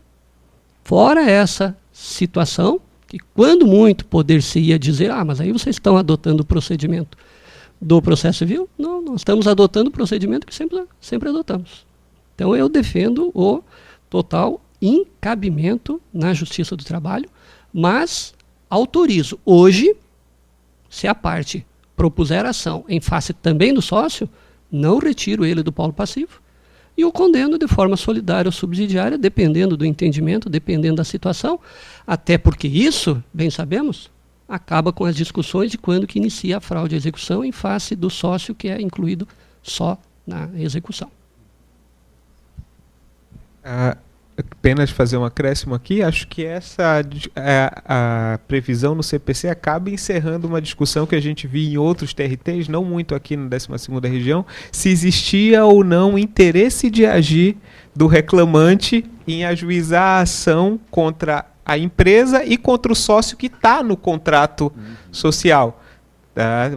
fora essa situação, que quando muito poder-se-ia dizer, mas aí vocês estão adotando o procedimento do processo civil? Não, nós estamos adotando o procedimento que sempre adotamos. Então eu defendo o total encabimento na Justiça do Trabalho, mas autorizo hoje, se a parte propuser ação em face também do sócio, não retiro ele do polo passivo e o condeno de forma solidária ou subsidiária, dependendo do entendimento, dependendo da situação, até porque isso, bem sabemos, acaba com as discussões de quando que inicia a fraude à execução em face do sócio que é incluído só na execução. Apenas fazer um acréscimo aqui, acho que essa a previsão no CPC acaba encerrando uma discussão que a gente viu em outros TRTs, não muito aqui na 12ª região, se existia ou não interesse de agir do reclamante em ajuizar a ação contra a empresa e contra o sócio que está no contrato social.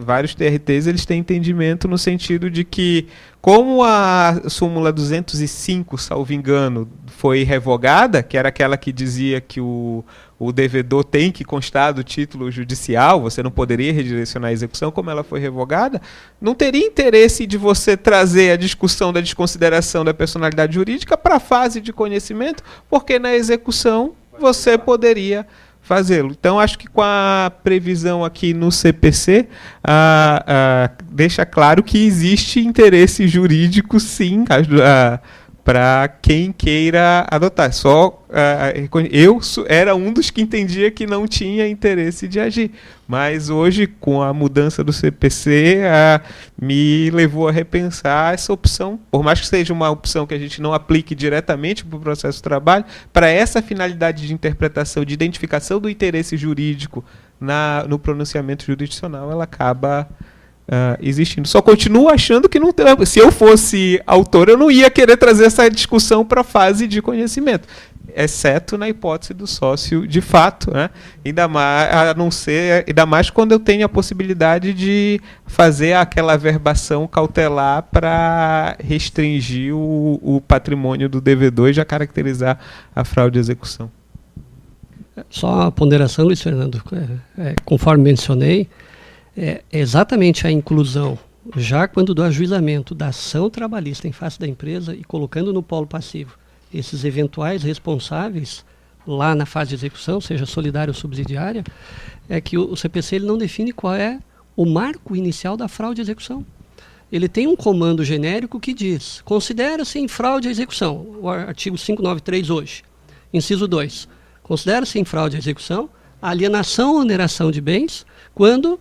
Vários TRTs eles têm entendimento no sentido de que, como a súmula 205, salvo engano, foi revogada, que era aquela que dizia que o devedor tem que constar do título judicial, você não poderia redirecionar a execução, como ela foi revogada, não teria interesse de você trazer a discussão da desconsideração da personalidade jurídica para a fase de conhecimento, porque na execução você poderia fazê-lo. Então, acho que com a previsão aqui no CPC, deixa claro que existe interesse jurídico, sim, para quem queira adotar. Eu era um dos que entendia que não tinha interesse de agir, mas hoje, com a mudança do CPC, me levou a repensar essa opção, por mais que seja uma opção que a gente não aplique diretamente para o processo de trabalho, para essa finalidade de interpretação, de identificação do interesse jurídico no pronunciamento jurisdicional, ela acaba existindo. Só continuo achando que não, se eu fosse autor, eu não ia querer trazer essa discussão para a fase de conhecimento, exceto na hipótese do sócio de fato, né? Ainda mais quando eu tenho a possibilidade de fazer aquela averbação cautelar para restringir o patrimônio do devedor e já caracterizar a fraude de execução. Só a ponderação, Luiz Fernando, conforme mencionei, é exatamente a inclusão, já quando do ajuizamento da ação trabalhista em face da empresa e colocando no polo passivo esses eventuais responsáveis lá na fase de execução, seja solidária ou subsidiária, é que o CPC ele não define qual é o marco inicial da fraude de execução. Ele tem um comando genérico que diz: considera-se em fraude à execução, o artigo 593 hoje, inciso 2, considera-se em fraude à execução a alienação ou oneração de bens quando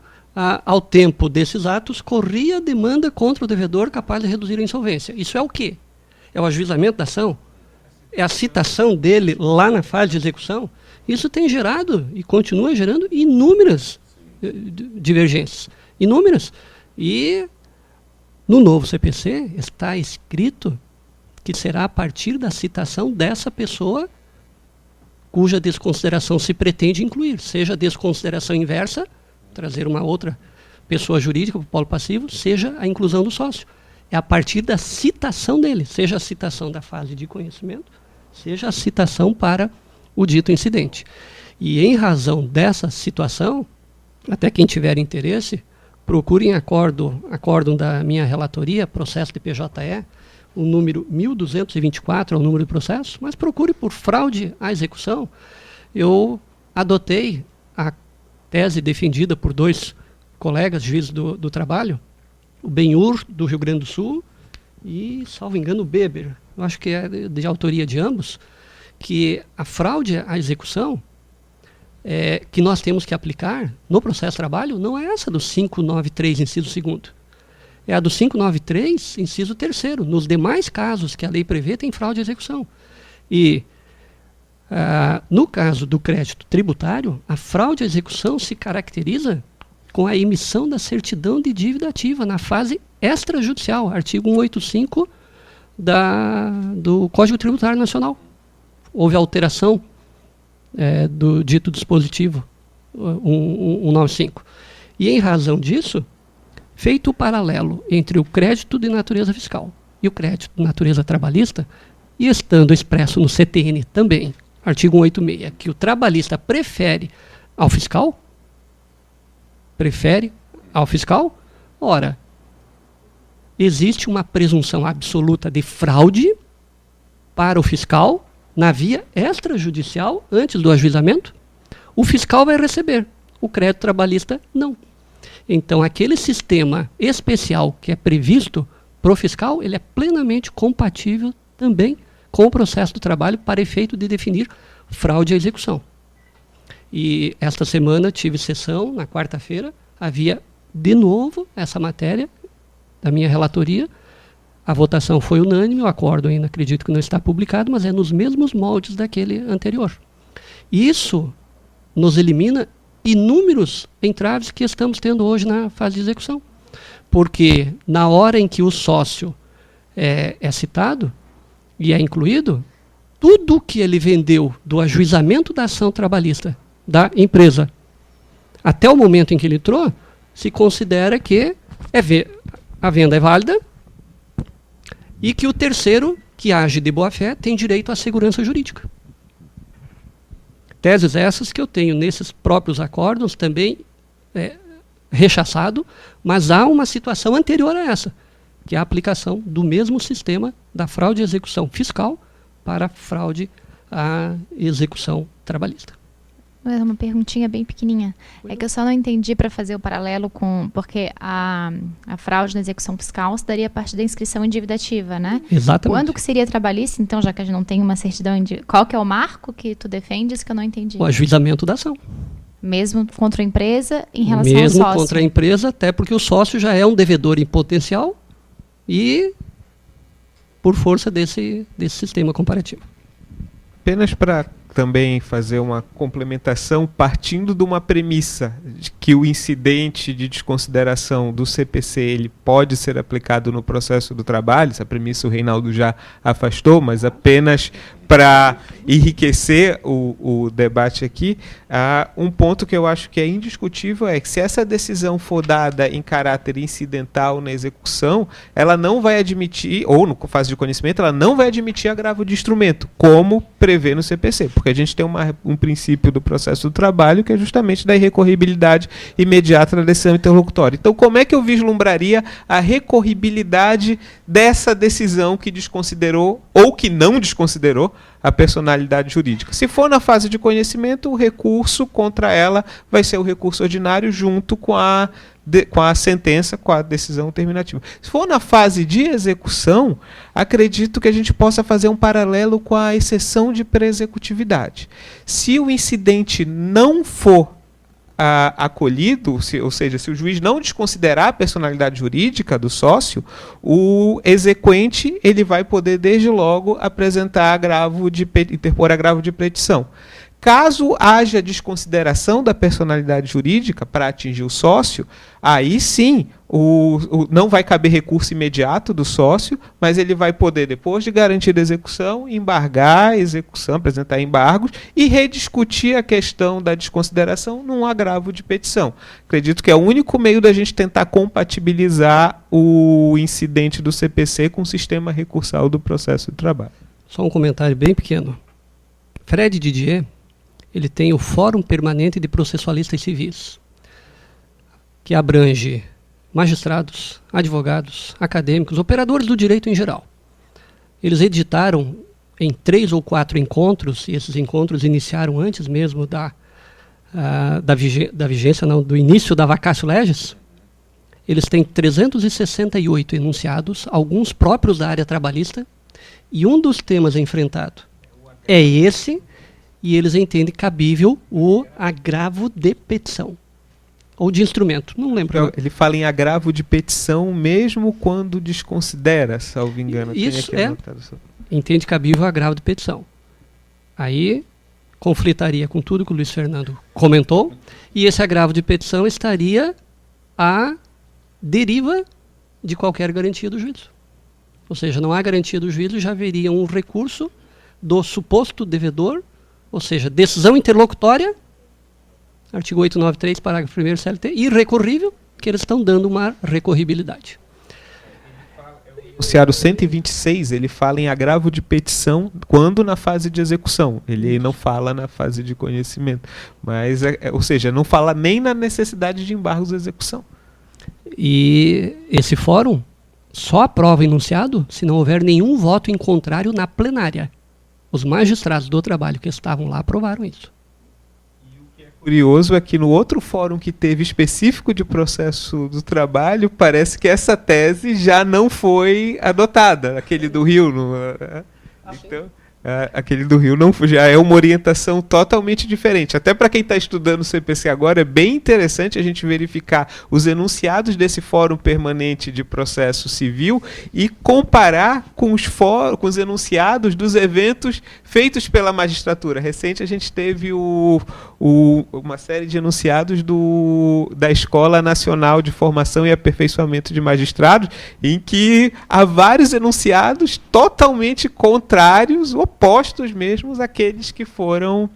ao tempo desses atos, corria demanda contra o devedor capaz de reduzir a insolvência. Isso é o quê? É o ajuizamento da ação? É a citação dele lá na fase de execução? Isso tem gerado e continua gerando inúmeras divergências. Inúmeras. E no novo CPC está escrito que será a partir da citação dessa pessoa cuja desconsideração se pretende incluir, seja a desconsideração inversa, trazer uma outra pessoa jurídica para o polo passivo, seja a inclusão do sócio. É a partir da citação dele, seja a citação da fase de conhecimento, seja a citação para o dito incidente. E em razão dessa situação, até quem tiver interesse, procurem acórdão da minha relatoria, processo de PJE, o número 1224 é o número de processo, mas procure por fraude à execução. Eu adotei a tese defendida por dois colegas juízes do trabalho, o Benhur, do Rio Grande do Sul, e, salvo engano, o Beber, eu acho que é de autoria de ambos, que a fraude à execução que nós temos que aplicar no processo de trabalho não é essa do 593, inciso 2º. É a do 593, inciso 3º. Nos demais casos que a lei prevê, tem fraude à execução. E no caso do crédito tributário, a fraude à execução se caracteriza com a emissão da certidão de dívida ativa na fase extrajudicial, artigo 185 do Código Tributário Nacional. Houve alteração do dito dispositivo 195. E em razão disso, feito o paralelo entre o crédito de natureza fiscal e o crédito de natureza trabalhista, e estando expresso no CTN também, artigo 186, que o trabalhista prefere ao fiscal, ora, existe uma presunção absoluta de fraude para o fiscal na via extrajudicial antes do ajuizamento. O fiscal vai receber, o crédito trabalhista não. Então, aquele sistema especial que é previsto para o fiscal, ele é plenamente compatível também com o processo do trabalho para efeito de definir fraude à execução. E esta semana tive sessão, na quarta-feira, havia de novo essa matéria da minha relatoria. A votação foi unânime, o acordo ainda acredito que não está publicado, mas é nos mesmos moldes daquele anterior. Isso nos elimina inúmeros entraves que estamos tendo hoje na fase de execução. Porque na hora em que o sócio é citado e é incluído, tudo que ele vendeu do ajuizamento da ação trabalhista da empresa até o momento em que ele entrou, se considera que a venda é válida e que o terceiro, que age de boa-fé, tem direito à segurança jurídica. Teses essas que eu tenho nesses próprios acórdãos também rechaçado, mas há uma situação anterior a essa, que é a aplicação do mesmo sistema da fraude à execução fiscal para a fraude à execução trabalhista. Uma perguntinha bem pequenininha. É que eu só não entendi para fazer o paralelo com... Porque a fraude na execução fiscal se daria a partir da inscrição em dívida ativa, né? Exatamente. Quando que seria trabalhista, então, já que a gente não tem uma certidão... Qual que é o marco que tu defendes que eu não entendi? O ajuizamento da ação. Mesmo contra a empresa em relação Mesmo ao sócio? contra a empresa, até porque o sócio já é um devedor em potencial e por força desse sistema comparativo. Apenas para também fazer uma complementação, partindo de uma premissa de que o incidente de desconsideração do CPC ele pode ser aplicado no processo do trabalho, essa premissa o Reinaldo já afastou, mas apenas para enriquecer o debate aqui, um ponto que eu acho que é indiscutível é que se essa decisão for dada em caráter incidental na execução, ela não vai admitir, ou no fase de conhecimento, ela não vai admitir agravo de instrumento, como prevê no CPC, porque a gente tem um princípio do processo do trabalho que é justamente da irrecorribilidade imediata da decisão interlocutória. Então, como é que eu vislumbraria a recorribilidade dessa decisão que desconsiderou ou que não desconsiderou a personalidade jurídica? Se for na fase de conhecimento, o recurso contra ela vai ser o recurso ordinário junto com a sentença, com a decisão terminativa. Se for na fase de execução, acredito que a gente possa fazer um paralelo com a exceção de pré-executividade. Se o incidente não for acolhido, ou seja, se o juiz não desconsiderar a personalidade jurídica do sócio, o exequente ele vai poder desde logo apresentar interpor agravo de petição. Caso haja desconsideração da personalidade jurídica para atingir o sócio, aí sim não vai caber recurso imediato do sócio, mas ele vai poder, depois de garantir a execução, embargar a execução, apresentar embargos e rediscutir a questão da desconsideração num agravo de petição. Acredito que é o único meio da gente tentar compatibilizar o incidente do CPC com o sistema recursal do processo de trabalho. Só um comentário bem pequeno. Fred Didier, ele tem o Fórum Permanente de Processualistas Civis, que abrange magistrados, advogados, acadêmicos, operadores do direito em geral. Eles editaram em 3 ou 4 encontros, e esses encontros iniciaram antes mesmo do início da vacatio legis. Eles têm 368 enunciados, alguns próprios da área trabalhista, e um dos temas enfrentado é esse, e eles entendem cabível o agravo de petição. Ou de instrumento, não lembro. Então, ele fala em agravo de petição mesmo quando desconsidera, salvo engano. Isso entende cabível o agravo de petição. Aí conflitaria com tudo que o Luiz Fernando comentou, e esse agravo de petição estaria à deriva de qualquer garantia do juízo. Ou seja, não há garantia do juízo, já haveria um recurso do suposto devedor, ou seja, decisão interlocutória, artigo 893, parágrafo 1º CLT, irrecorrível, que eles estão dando uma recorribilidade. O enunciado 126, ele fala em agravo de petição quando na fase de execução. Ele não fala na fase de conhecimento. Mas, ou seja, não fala nem na necessidade de embargos de execução. E esse fórum só aprova enunciado se não houver nenhum voto em contrário na plenária. Os magistrados do trabalho que estavam lá aprovaram isso. E o que é curioso é que no outro fórum que teve específico de processo do trabalho, parece que essa tese já não foi adotada. Aquele do Rio. Então, aquele do Rio não já é uma orientação totalmente diferente. Até para quem está estudando o CPC agora, é bem interessante a gente verificar os enunciados desse Fórum Permanente de Processo Civil e comparar com os enunciados dos eventos feitos pela magistratura. Recente a gente teve uma série de enunciados da Escola Nacional de Formação e Aperfeiçoamento de Magistrados, em que há vários enunciados totalmente contrários, opostos mesmo àqueles que foram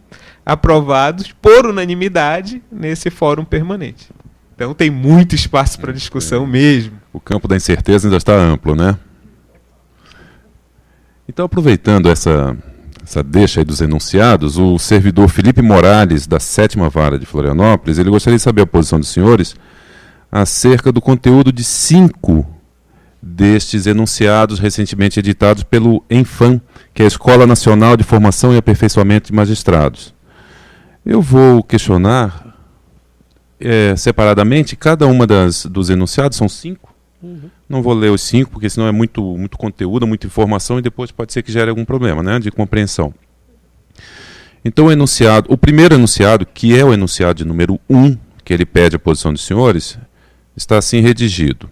aprovados por unanimidade nesse fórum permanente. Então tem muito espaço para discussão mesmo. O campo da incerteza ainda está amplo, né? Então, aproveitando essa deixa aí dos enunciados, o servidor Felipe Morales, da 7ª Vara de Florianópolis, ele gostaria de saber a posição dos senhores acerca do conteúdo de 5 destes enunciados recentemente editados pelo ENFAM, que é a Escola Nacional de Formação e Aperfeiçoamento de Magistrados. Eu vou questionar separadamente cada uma dos enunciados, são 5. Não vou ler os 5, porque senão é muito conteúdo, muita informação, e depois pode ser que gere algum problema, né, de compreensão. Então, o primeiro enunciado, que é o enunciado de número 1, que ele pede a posição dos senhores, está assim redigido.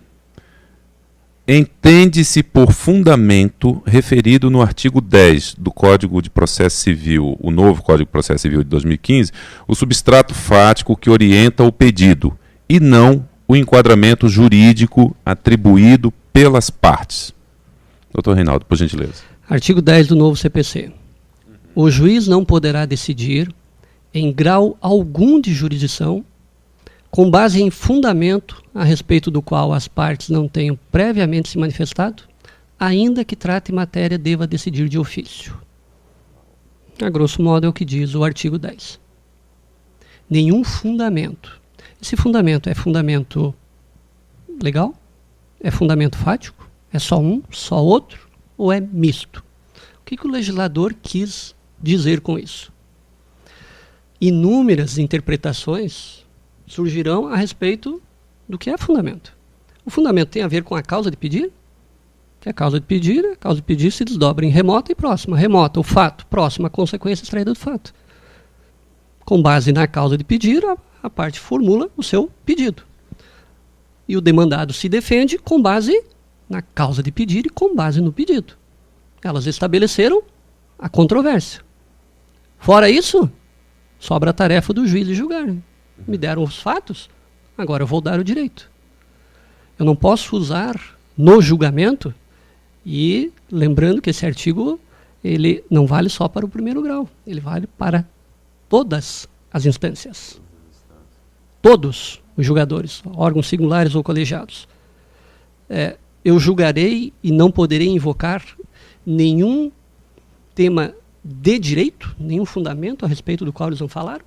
Entende-se por fundamento referido no artigo 10 do Código de Processo Civil, o novo Código de Processo Civil de 2015, o substrato fático que orienta o pedido, e não o enquadramento jurídico atribuído pelas partes. Doutor Reinaldo, por gentileza. Artigo 10 do novo CPC. O juiz não poderá decidir, em grau algum de jurisdição, com base em fundamento a respeito do qual as partes não tenham previamente se manifestado, ainda que trate matéria deva decidir de ofício. A grosso modo é o que diz o artigo 10. Nenhum fundamento. Esse fundamento é fundamento legal? É fundamento fático? É só um, só outro? Ou é misto? O que o legislador quis dizer com isso? Inúmeras interpretações surgirão a respeito do que é fundamento. O fundamento tem a ver com a causa de pedir? Que a causa de pedir se desdobra em remota e próxima. Remota, o fato, próxima, a consequência extraída do fato. Com base na causa de pedir, a parte formula o seu pedido. E o demandado se defende com base na causa de pedir e com base no pedido. Elas estabeleceram a controvérsia. Fora isso, sobra a tarefa do juiz de julgar. Me deram os fatos, agora eu vou dar o direito. Eu não posso usar no julgamento, e lembrando que esse artigo ele não vale só para o primeiro grau, ele vale para todas as instâncias. Todos os julgadores, órgãos singulares ou colegiados. Eu julgarei e não poderei invocar nenhum tema de direito, nenhum fundamento a respeito do qual eles vão falar.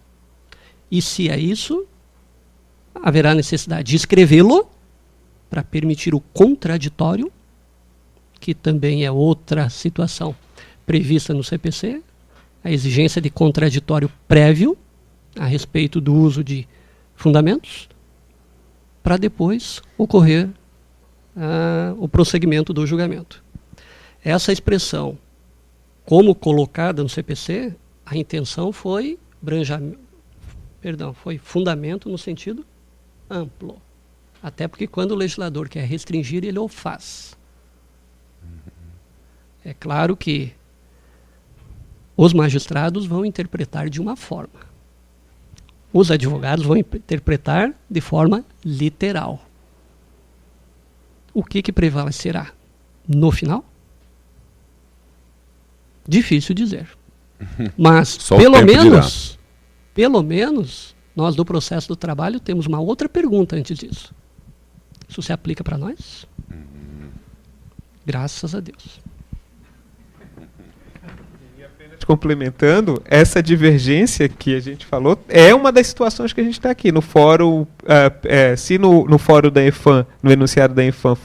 E se é isso, haverá necessidade de escrevê-lo para permitir o contraditório, que também é outra situação prevista no CPC, a exigência de contraditório prévio a respeito do uso de fundamentos, para depois ocorrer o prosseguimento do julgamento. Essa expressão, como colocada no CPC, a intenção foi foi fundamento no sentido amplo. Até porque quando o legislador quer restringir, ele o faz. É claro que os magistrados vão interpretar de uma forma. Os advogados vão interpretar de forma literal. O que prevalecerá no final? Difícil dizer. Mas, pelo menos, nós do processo do trabalho temos uma outra pergunta antes disso. Isso se aplica para nós? Graças a Deus. Complementando, essa divergência que a gente falou é uma das situações que a gente está aqui. No fórum, se no fórum da EFAM, no enunciado da EFAM,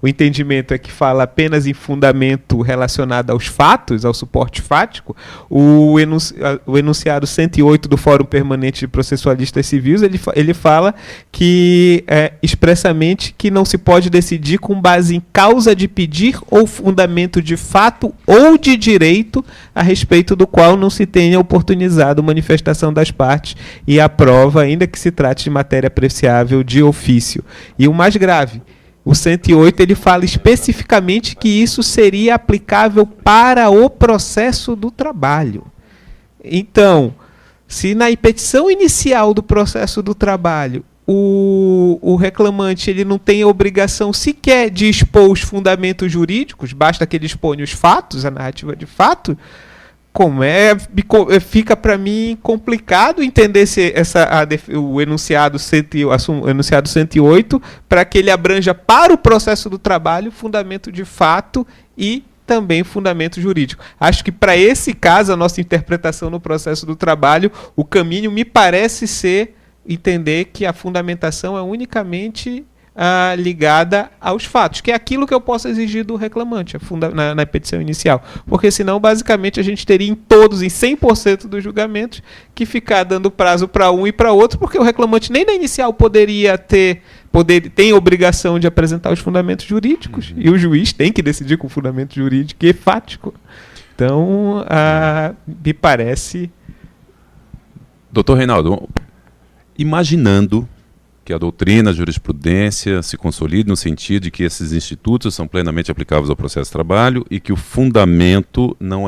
o entendimento é que fala apenas em fundamento relacionado aos fatos, ao suporte fático, o enunciado 108 do Fórum Permanente de Processualistas Civis, ele fala que expressamente que não se pode decidir com base em causa de pedir ou fundamento de fato ou de direito a respeito do qual não se tenha oportunizado manifestação das partes e a prova, ainda que se trate de matéria apreciável de ofício. E o mais grave, o 108, ele fala especificamente que isso seria aplicável para o processo do trabalho. Então, se na petição inicial do processo do trabalho o reclamante ele não tem a obrigação sequer de expor os fundamentos jurídicos, basta que ele exponha os fatos, a narrativa de fato, fica para mim complicado entender o enunciado 108 para que ele abranja para o processo do trabalho fundamento de fato e também fundamento jurídico. Acho que para esse caso, a nossa interpretação no processo do trabalho, o caminho me parece ser entender que a fundamentação é unicamente ligada aos fatos, que é aquilo que eu posso exigir do reclamante na petição inicial. Porque senão, basicamente, a gente teria em 100% dos julgamentos, que ficar dando prazo para um e para outro, porque o reclamante nem na inicial tem obrigação de apresentar os fundamentos jurídicos, e o juiz tem que decidir com o fundamento jurídico e fático. Então, me parece... Doutor Reinaldo, imaginando que a doutrina, a jurisprudência se consolide no sentido de que esses institutos são plenamente aplicáveis ao processo de trabalho e que o fundamento não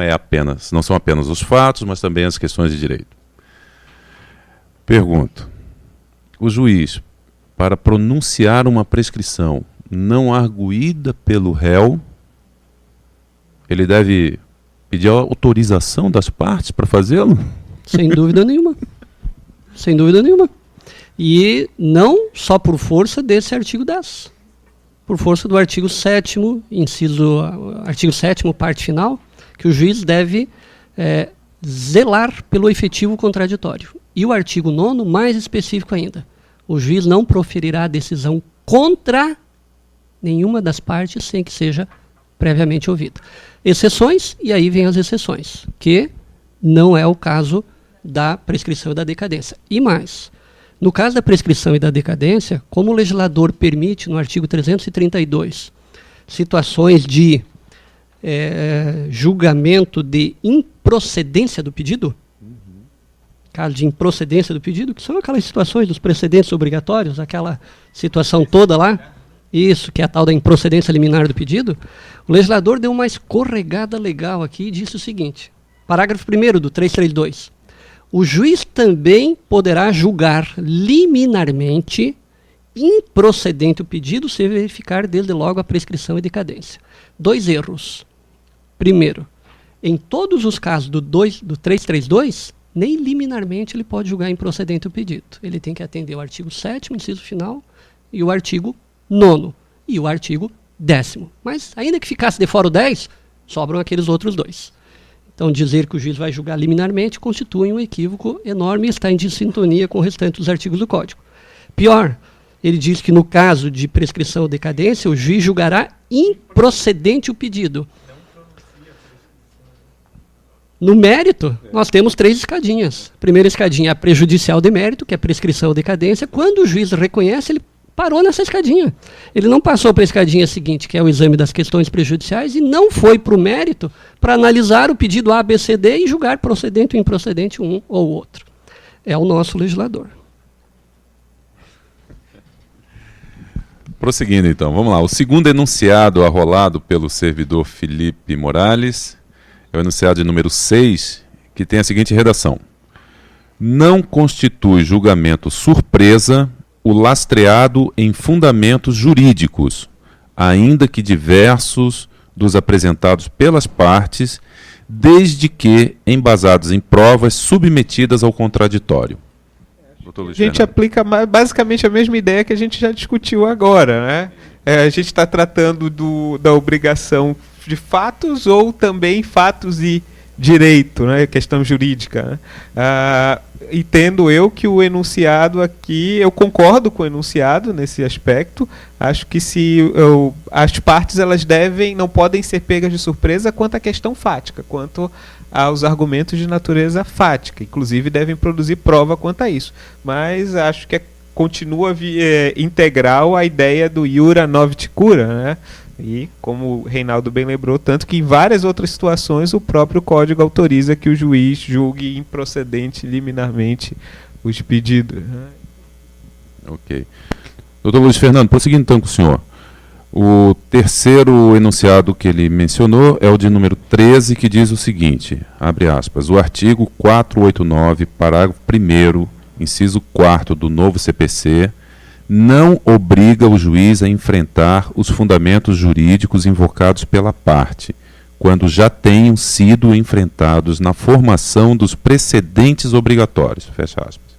são apenas os fatos, mas também as questões de direito. Pergunto, o juiz, para pronunciar uma prescrição não arguída pelo réu, ele deve pedir a autorização das partes para fazê-lo? Sem dúvida nenhuma. Sem dúvida nenhuma. E não só por força desse artigo 10. Por força do artigo 7º, artigo 7º, parte final, que o juiz deve zelar pelo efetivo contraditório. E o artigo 9º, mais específico ainda. O juiz não proferirá decisão contra nenhuma das partes sem que seja previamente ouvida. Exceções, e aí vem as exceções, que não é o caso da prescrição e da decadência. E mais, no caso da prescrição e da decadência, como o legislador permite, no artigo 332, situações de julgamento de improcedência do pedido, caso de improcedência do pedido, que são aquelas situações dos precedentes obrigatórios, aquela situação toda lá, isso, que é a tal da improcedência liminar do pedido, o legislador deu uma escorregada legal aqui e disse o seguinte, parágrafo 1º do 332, o juiz também poderá julgar liminarmente improcedente o pedido se verificar desde logo a prescrição e decadência. 2 erros. Primeiro, em todos os casos do 332, nem liminarmente ele pode julgar improcedente o pedido. Ele tem que atender o artigo 7º, inciso final, e o artigo 9º, e o artigo 10º. Mas, ainda que ficasse de fora o 10, sobram aqueles outros 2. Então, dizer que o juiz vai julgar liminarmente constitui um equívoco enorme e está em sintonia com o restante dos artigos do Código. Pior, ele diz que no caso de prescrição ou decadência, o juiz julgará improcedente o pedido. No mérito, nós temos 3 escadinhas. A primeira escadinha é a prejudicial de mérito, que é prescrição ou decadência. Quando o juiz reconhece, ele parou nessa escadinha. Ele não passou para a escadinha seguinte, que é o exame das questões prejudiciais, e não foi para o mérito para analisar o pedido A, B, C, D e julgar procedente ou improcedente um ou outro. É o nosso legislador. Prosseguindo então, vamos lá. O segundo enunciado arrolado pelo servidor Felipe Morales é o enunciado de número 6, que tem a seguinte redação. Não constitui julgamento surpresa o lastreado em fundamentos jurídicos, ainda que diversos dos apresentados pelas partes, desde que embasados em provas submetidas ao contraditório. A gente aplica basicamente a mesma ideia que a gente já discutiu agora, né? A gente está tratando da obrigação de fatos ou também fatos e direito, né? Questão jurídica, né? Entendo eu que o enunciado aqui, eu concordo com o enunciado nesse aspecto. Acho que as partes não podem ser pegas de surpresa quanto à questão fática, quanto aos argumentos de natureza fática. Inclusive devem produzir prova quanto a isso. Mas acho que continua integral a ideia do iura novit cura, né? E, como o Reinaldo bem lembrou, tanto que em várias outras situações o próprio Código autoriza que o juiz julgue improcedente liminarmente os pedidos. Ok. Doutor Luiz Fernando, prosseguindo então com o senhor. O terceiro enunciado que ele mencionou é o de número 13, que diz o seguinte, abre aspas, o artigo 489, parágrafo 1º, inciso 4º do novo CPC, não obriga o juiz a enfrentar os fundamentos jurídicos invocados pela parte, quando já tenham sido enfrentados na formação dos precedentes obrigatórios. Fecha aspas.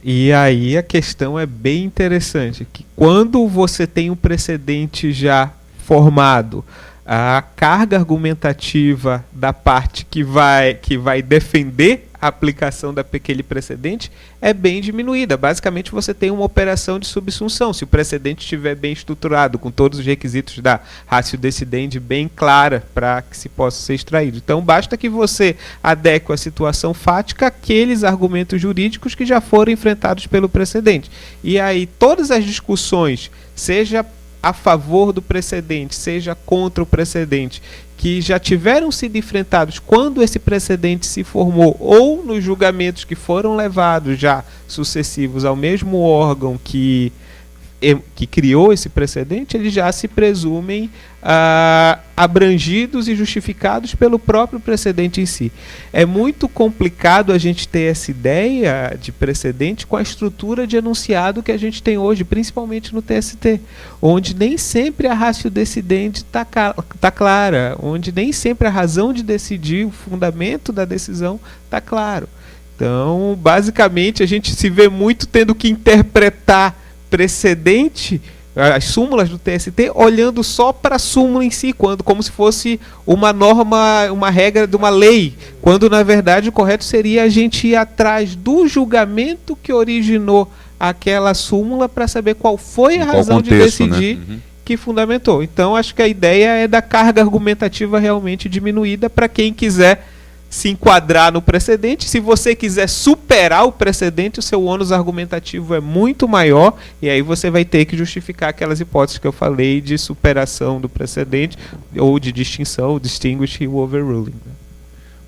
E aí a questão é bem interessante, que quando você tem um precedente já formado, a carga argumentativa da parte que vai defender aplicação daquele precedente é bem diminuída. Basicamente, você tem uma operação de subsunção. Se o precedente estiver bem estruturado, com todos os requisitos da ratio decidendi bem clara para que se possa ser extraído. Então, basta que você adeque a situação fática àqueles argumentos jurídicos que já foram enfrentados pelo precedente. E aí, todas as discussões, seja a favor do precedente, seja contra o precedente, que já tiveram sido enfrentados quando esse precedente se formou, ou nos julgamentos que foram levados já sucessivos ao mesmo órgão que criou esse precedente, eles já se presumem abrangidos e justificados pelo próprio precedente em si. É muito complicado a gente ter essa ideia de precedente com a estrutura de enunciado que a gente tem hoje, principalmente no TST, onde nem sempre a ratio decidendi está clara, onde nem sempre a razão de decidir, o fundamento da decisão está claro. Então, basicamente, a gente se vê muito tendo que interpretar precedente, as súmulas do TST, olhando só para a súmula em si, como se fosse uma norma, uma regra de uma lei, quando na verdade o correto seria a gente ir atrás do julgamento que originou aquela súmula para saber qual foi a razão contexto, de decidir, né? que fundamentou. Então acho que a ideia é da carga argumentativa realmente diminuída para quem quiser se enquadrar no precedente. Se você quiser superar o precedente, o seu ônus argumentativo é muito maior, e aí você vai ter que justificar aquelas hipóteses que eu falei de superação do precedente ou de distinção, distinguish o overruling.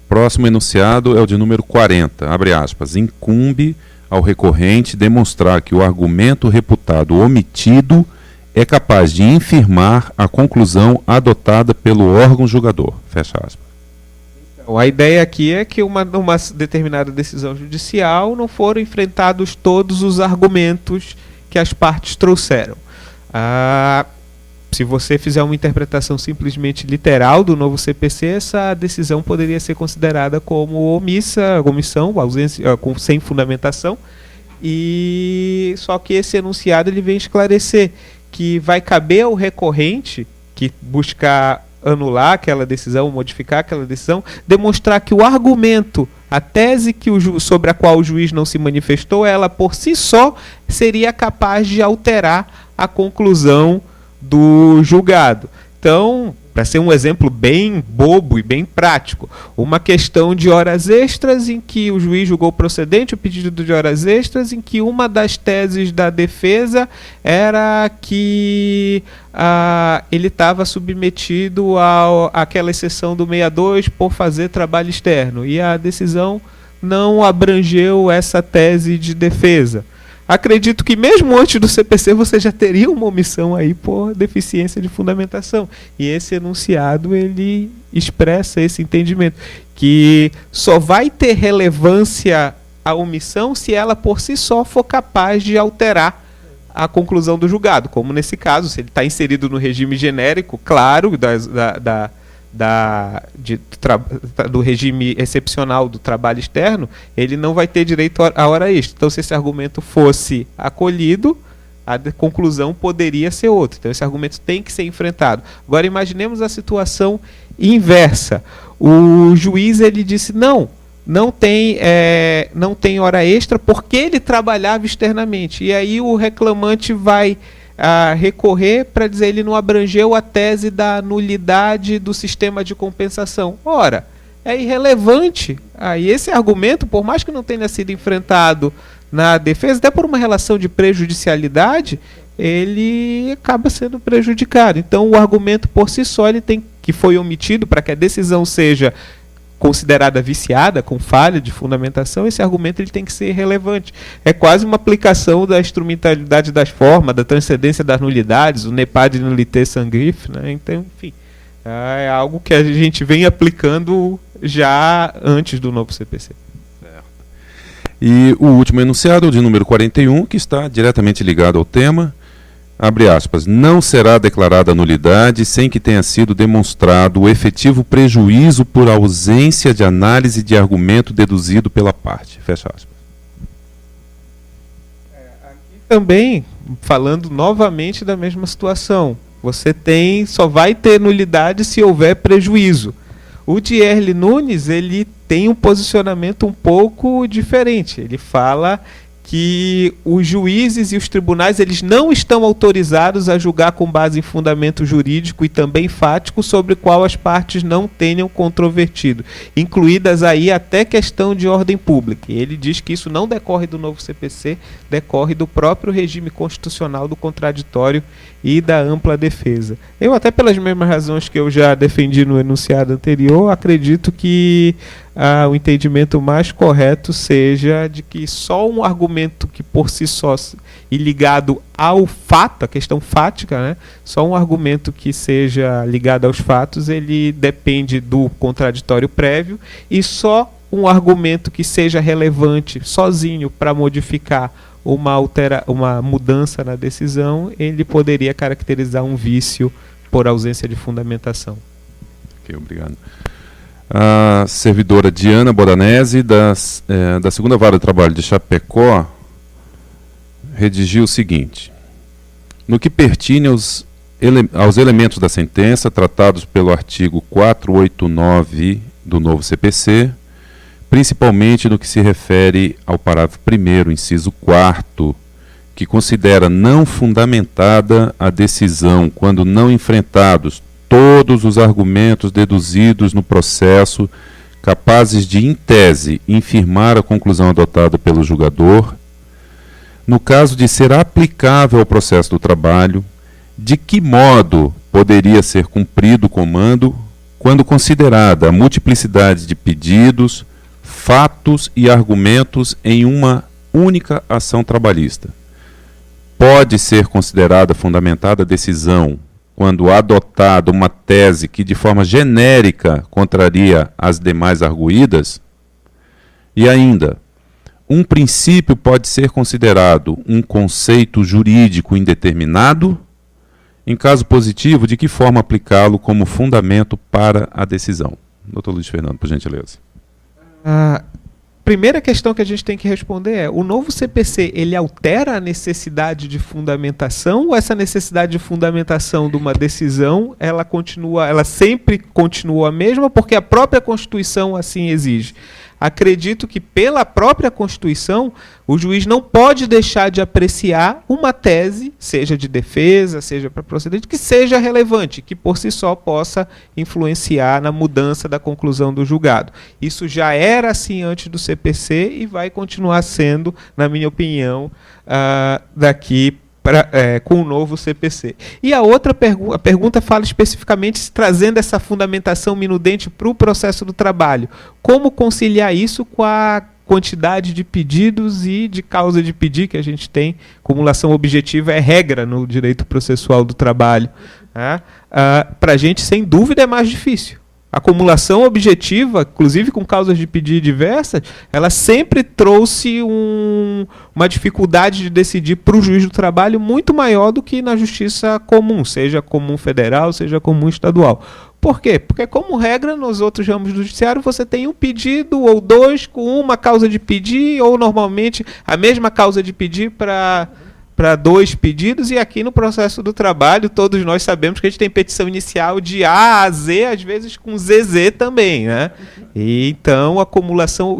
Próximo enunciado é o de número 40, abre aspas, incumbe ao recorrente demonstrar que o argumento reputado omitido é capaz de infirmar a conclusão adotada pelo órgão julgador, fecha aspas. A ideia aqui é que numa determinada decisão judicial não foram enfrentados todos os argumentos que as partes trouxeram. Se você fizer uma interpretação simplesmente literal do novo CPC, essa decisão poderia ser considerada como omissão, ausência, sem fundamentação. E só que esse enunciado ele vem esclarecer que vai caber ao recorrente que buscar anular aquela decisão, modificar aquela decisão, demonstrar que o argumento, a tese sobre a qual o juiz não se manifestou, ela por si só seria capaz de alterar a conclusão do julgado. Então, para ser um exemplo bem bobo e bem prático, uma questão de horas extras em que o juiz julgou procedente o pedido de horas extras, em que uma das teses da defesa era que ele estava submetido àquela exceção do 62 por fazer trabalho externo, e a decisão não abrangeu essa tese de defesa. Acredito que mesmo antes do CPC você já teria uma omissão aí por deficiência de fundamentação. E esse enunciado ele expressa esse entendimento, que só vai ter relevância a omissão se ela por si só for capaz de alterar a conclusão do julgado. Como nesse caso, se ele está inserido no regime genérico, claro, do regime excepcional do trabalho externo, ele não vai ter direito à hora extra. Então, se esse argumento fosse acolhido, a conclusão poderia ser outra. Então, esse argumento tem que ser enfrentado. Agora, imaginemos a situação inversa. O juiz ele disse, não tem hora extra porque ele trabalhava externamente. E aí o reclamante vai recorrer para dizer ele não abrangeu a tese da nulidade do sistema de compensação. Ora, é irrelevante. Aí esse argumento, por mais que não tenha sido enfrentado na defesa, até por uma relação de prejudicialidade, ele acaba sendo prejudicado. Então o argumento por si só ele que foi omitido para que a decisão seja considerada viciada, com falha de fundamentação, esse argumento ele tem que ser relevante. É quase uma aplicação da instrumentalidade das formas, da transcendência das nulidades, o n'est de nullité sans griffe, né? Então, enfim, é algo que a gente vem aplicando já antes do novo CPC. E o último enunciado, o de número 41, que está diretamente ligado ao tema, abre aspas, não será declarada nulidade sem que tenha sido demonstrado o efetivo prejuízo por ausência de análise de argumento deduzido pela parte. Fecha aspas. Aqui também, falando novamente da mesma situação, você só vai ter nulidade se houver prejuízo. O Dierle Nunes, ele tem um posicionamento um pouco diferente. Ele fala que os juízes e os tribunais eles não estão autorizados a julgar com base em fundamento jurídico e também fático sobre o qual as partes não tenham controvertido, incluídas aí até questão de ordem pública. E ele diz que isso não decorre do novo CPC, decorre do próprio regime constitucional do contraditório e da ampla defesa. Eu, até pelas mesmas razões que eu já defendi no enunciado anterior, acredito que o entendimento mais correto seja de que só um argumento que por si só e ligado ao fato, a questão fática, né, só um argumento que seja ligado aos fatos, ele depende do contraditório prévio, e só um argumento que seja relevante sozinho para modificar uma mudança na decisão, ele poderia caracterizar um vício por ausência de fundamentação. Ok, obrigado. A servidora Diana Bodanese, da segunda vara de trabalho de Chapecó, redigiu o seguinte: no que pertine aos elementos da sentença tratados pelo artigo 489 do novo CPC, principalmente no que se refere ao parágrafo 1º, inciso 4º, que considera não fundamentada a decisão quando não enfrentados todos os argumentos deduzidos no processo capazes de, em tese, infirmar a conclusão adotada pelo julgador, no caso de ser aplicável ao processo do trabalho, de que modo poderia ser cumprido o comando quando considerada a multiplicidade de pedidos, fatos e argumentos em uma única ação trabalhista. Pode ser considerada fundamentada a decisão quando adotada uma tese que de forma genérica contraria as demais arguídas? E ainda, um princípio pode ser considerado um conceito jurídico indeterminado? Em caso positivo, de que forma aplicá-lo como fundamento para a decisão? Dr. Luiz Fernando, por gentileza. A primeira questão que a gente tem que responder é: o novo CPC ele altera a necessidade de fundamentação, ou essa necessidade de fundamentação de uma decisão ela sempre continua a mesma porque a própria Constituição assim exige? Acredito que pela própria Constituição o juiz não pode deixar de apreciar uma tese, seja de defesa, seja para procedente, que seja relevante, que por si só possa influenciar na mudança da conclusão do julgado. Isso já era assim antes do CPC e vai continuar sendo, na minha opinião, daqui com o novo CPC. E a outra pergunta fala especificamente trazendo essa fundamentação minudente para o processo do trabalho. Como conciliar isso com a quantidade de pedidos e de causa de pedir que a gente tem? Acumulação objetiva é regra no direito processual do trabalho. Para a gente, sem dúvida, é mais difícil. A acumulação objetiva, inclusive com causas de pedir diversas, ela sempre trouxe uma dificuldade de decidir para o juiz do trabalho muito maior do que na justiça comum, seja comum federal, seja comum estadual. Por quê? Porque, como regra, nos outros ramos do judiciário, você tem um pedido ou dois com uma causa de pedir, ou normalmente a mesma causa de pedir para dois pedidos, e aqui no processo do trabalho todos nós sabemos que a gente tem petição inicial de A a Z, às vezes com ZZ também, né? E então, acumulação,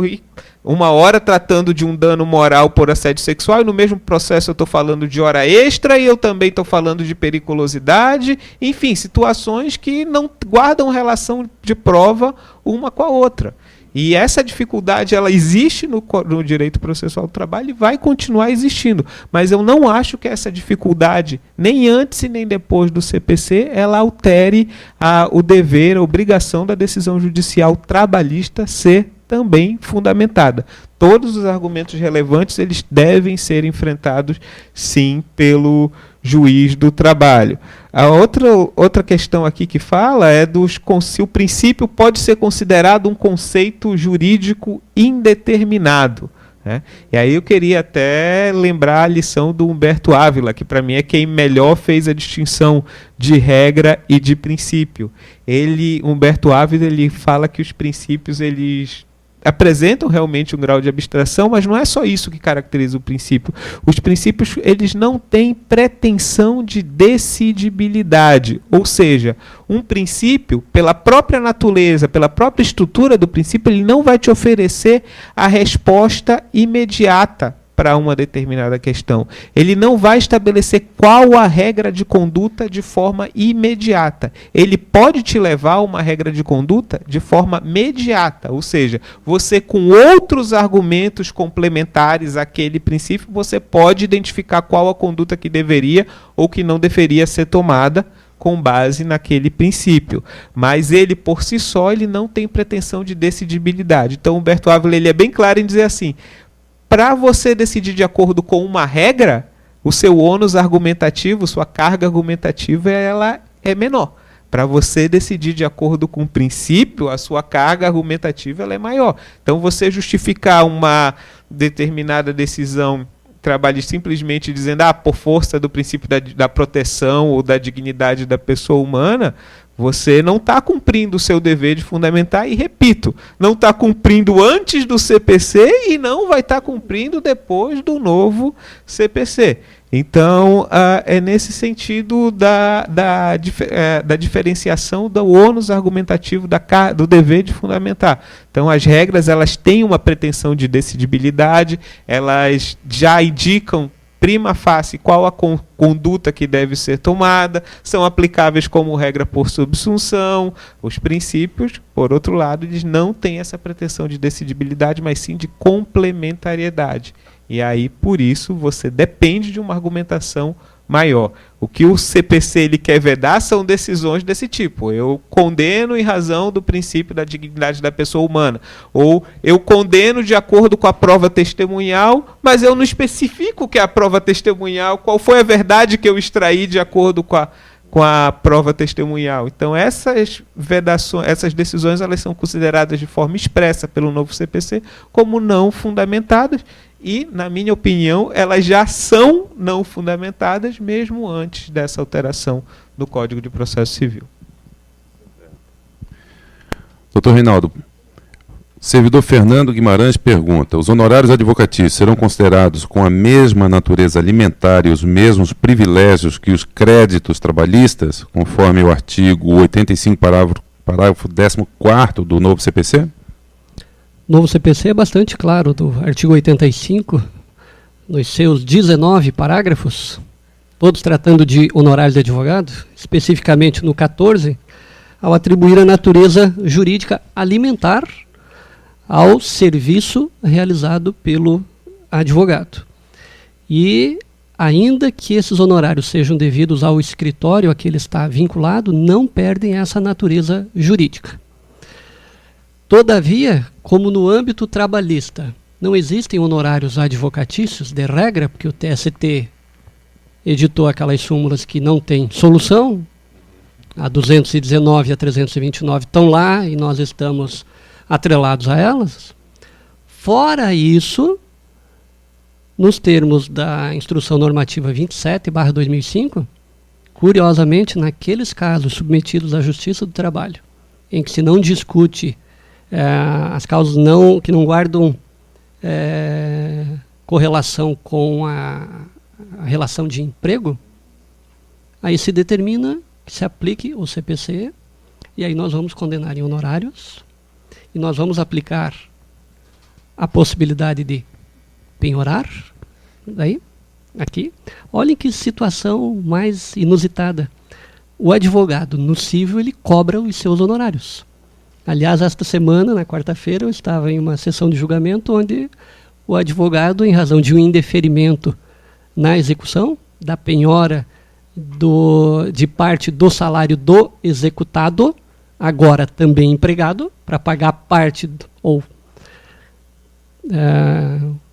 uma hora tratando de um dano moral por assédio sexual, e no mesmo processo eu estou falando de hora extra, e eu também estou falando de periculosidade, enfim, situações que não guardam relação de prova uma com a outra. E essa dificuldade ela existe no direito processual do trabalho e vai continuar existindo. Mas eu não acho que essa dificuldade, nem antes e nem depois do CPC, ela altere o dever, a obrigação da decisão judicial trabalhista ser também fundamentada. Todos os argumentos relevantes eles devem ser enfrentados, sim, pelo juiz do trabalho. A outra questão aqui que fala é se o princípio pode ser considerado um conceito jurídico indeterminado. Né? E aí eu queria até lembrar a lição do Humberto Ávila, que para mim é quem melhor fez a distinção de regra e de princípio. Humberto Ávila, ele fala que os princípios eles apresentam realmente um grau de abstração, mas não é só isso que caracteriza o princípio. Os princípios, eles não têm pretensão de decidibilidade, ou seja, um princípio, pela própria natureza, pela própria estrutura do princípio, ele não vai te oferecer a resposta imediata para uma determinada questão. Ele não vai estabelecer qual a regra de conduta de forma imediata. Ele pode te levar a uma regra de conduta de forma mediata, ou seja, você com outros argumentos complementares àquele princípio, você pode identificar qual a conduta que deveria ou que não deveria ser tomada com base naquele princípio. Mas ele, por si só, ele não tem pretensão de decidibilidade. Então, Humberto Ávila, ele é bem claro em dizer assim: para você decidir de acordo com uma regra, o seu ônus argumentativo, sua carga argumentativa, ela é menor. Para você decidir de acordo com o princípio, a sua carga argumentativa ela é maior. Então, você justificar uma determinada decisão trabalhista simplesmente dizendo, por força do princípio da proteção ou da dignidade da pessoa humana, você não está cumprindo o seu dever de fundamentar, e repito, não está cumprindo antes do CPC e não vai estar cumprindo depois do novo CPC. Então, é nesse sentido da diferenciação do ônus argumentativo do dever de fundamentar. Então, as regras, elas têm uma pretensão de decidibilidade, elas já indicam prima facie qual a conduta que deve ser tomada, são aplicáveis como regra por subsunção. Os princípios, por outro lado, eles não têm essa pretensão de decidibilidade, mas sim de complementariedade. E aí, por isso, você depende de uma argumentação maior. O que o CPC ele quer vedar são decisões desse tipo. Eu condeno em razão do princípio da dignidade da pessoa humana. Ou eu condeno de acordo com a prova testemunhal, mas eu não especifico o que é a prova testemunhal, qual foi a verdade que eu extraí de acordo com a prova testemunhal. Então, essas vedações, essas decisões, elas são consideradas de forma expressa pelo novo CPC como não fundamentadas. E, na minha opinião, elas já são não fundamentadas mesmo antes dessa alteração do Código de Processo Civil. Doutor Reinaldo, servidor Fernando Guimarães pergunta: os honorários advocatícios serão considerados com a mesma natureza alimentar e os mesmos privilégios que os créditos trabalhistas, conforme o artigo 85, parágrafo 14º do novo CPC? O novo CPC é bastante claro, do artigo 85, nos seus 19 parágrafos, todos tratando de honorários de advogado, especificamente no 14, ao atribuir a natureza jurídica alimentar ao serviço realizado pelo advogado. E, ainda que esses honorários sejam devidos ao escritório a que ele está vinculado, não perdem essa natureza jurídica. Todavia, como no âmbito trabalhista não existem honorários advocatícios de regra, porque o TST editou aquelas súmulas que não têm solução, a 219 e a 329 estão lá e nós estamos atrelados a elas. Fora isso, nos termos da Instrução Normativa 27/2005, curiosamente, naqueles casos submetidos à Justiça do Trabalho, em que se não discute as causas que não guardam correlação com a relação de emprego, aí se determina que se aplique o CPC, e aí nós vamos condenar em honorários, e nós vamos aplicar a possibilidade de penhorar, daí, aqui. Olhem que situação mais inusitada. O advogado, no civil, ele cobra os seus honorários. Aliás, esta semana, na quarta-feira, eu estava em uma sessão de julgamento onde o advogado, em razão de um indeferimento na execução, da penhora de parte do salário do executado, agora também empregado, para pagar parte,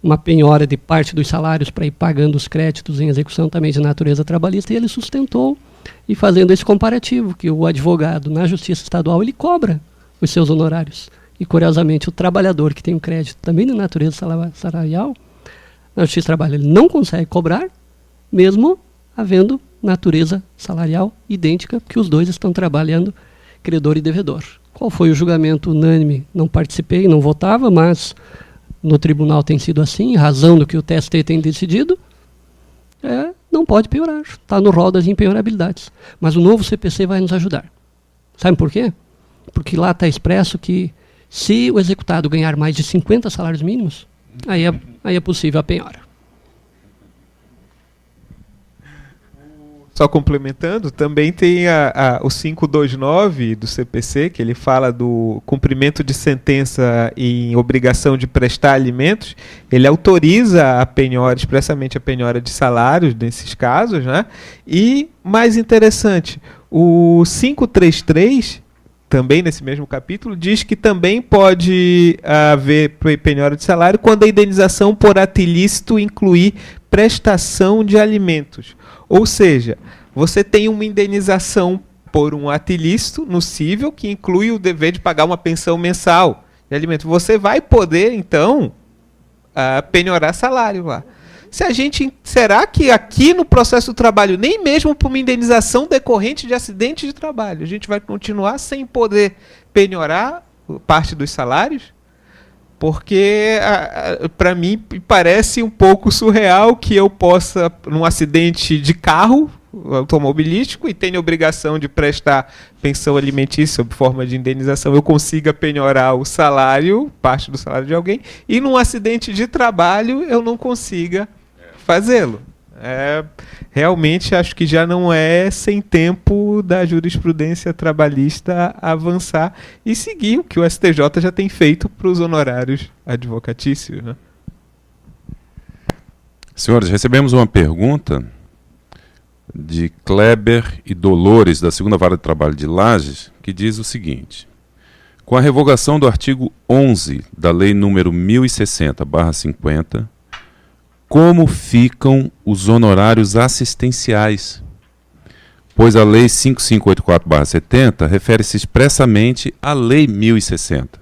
uma penhora de parte dos salários para ir pagando os créditos em execução também de natureza trabalhista, e ele sustentou, e fazendo esse comparativo, que o advogado na Justiça Estadual, ele cobra os seus honorários. E, curiosamente, o trabalhador que tem um crédito também de natureza salarial, na Justiça do Trabalho, ele não consegue cobrar, mesmo havendo natureza salarial idêntica, porque os dois estão trabalhando, credor e devedor, Qual foi o julgamento unânime? Não participei, não votava, mas no tribunal tem sido assim, em razão do que o TST tem decidido, não pode piorar. Está no rol das empeorabilidades. Mas o novo CPC vai nos ajudar. Sabe por quê? Porque lá está expresso que se o executado ganhar mais de 50 salários mínimos, aí é possível a penhora. Só complementando, também tem o 529 do CPC, que ele fala do cumprimento de sentença em obrigação de prestar alimentos. Ele autoriza a penhora, expressamente a penhora de salários nesses casos, né? E, mais interessante, o 533, também nesse mesmo capítulo, diz que também pode haver penhora de salário quando a indenização por ato ilícito incluir prestação de alimentos. Ou seja, você tem uma indenização por um ato ilícito no cível que inclui o dever de pagar uma pensão mensal de alimento. Você vai poder, então, penhorar salário lá. Será que aqui no processo do trabalho, nem mesmo por uma indenização decorrente de acidente de trabalho, a gente vai continuar sem poder penhorar parte dos salários? Porque, para mim, parece um pouco surreal que eu possa, num acidente de carro automobilístico, e tenha obrigação de prestar pensão alimentícia sob forma de indenização, eu consiga penhorar o salário, parte do salário de alguém, e num acidente de trabalho eu não consiga fazê-lo. Realmente acho que já não é sem tempo da jurisprudência trabalhista avançar e seguir o que o STJ já tem feito para os honorários advocatícios, né? Senhores, recebemos uma pergunta de Kleber e Dolores, da 2ª Vara de Trabalho de Lages, que diz o seguinte: com a revogação do artigo 11 da Lei número 1060/50, como ficam os honorários assistenciais? Pois a Lei 5584/70 refere-se expressamente à Lei 1060.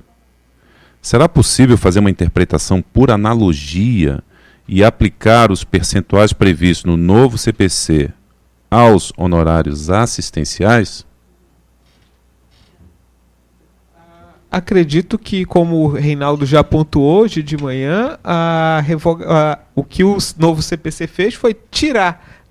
Será possível fazer uma interpretação por analogia e aplicar os percentuais previstos no novo CPC aos honorários assistenciais? Acredito que, como o Reinaldo já pontuou hoje de manhã, o que o novo CPC fez foi tirar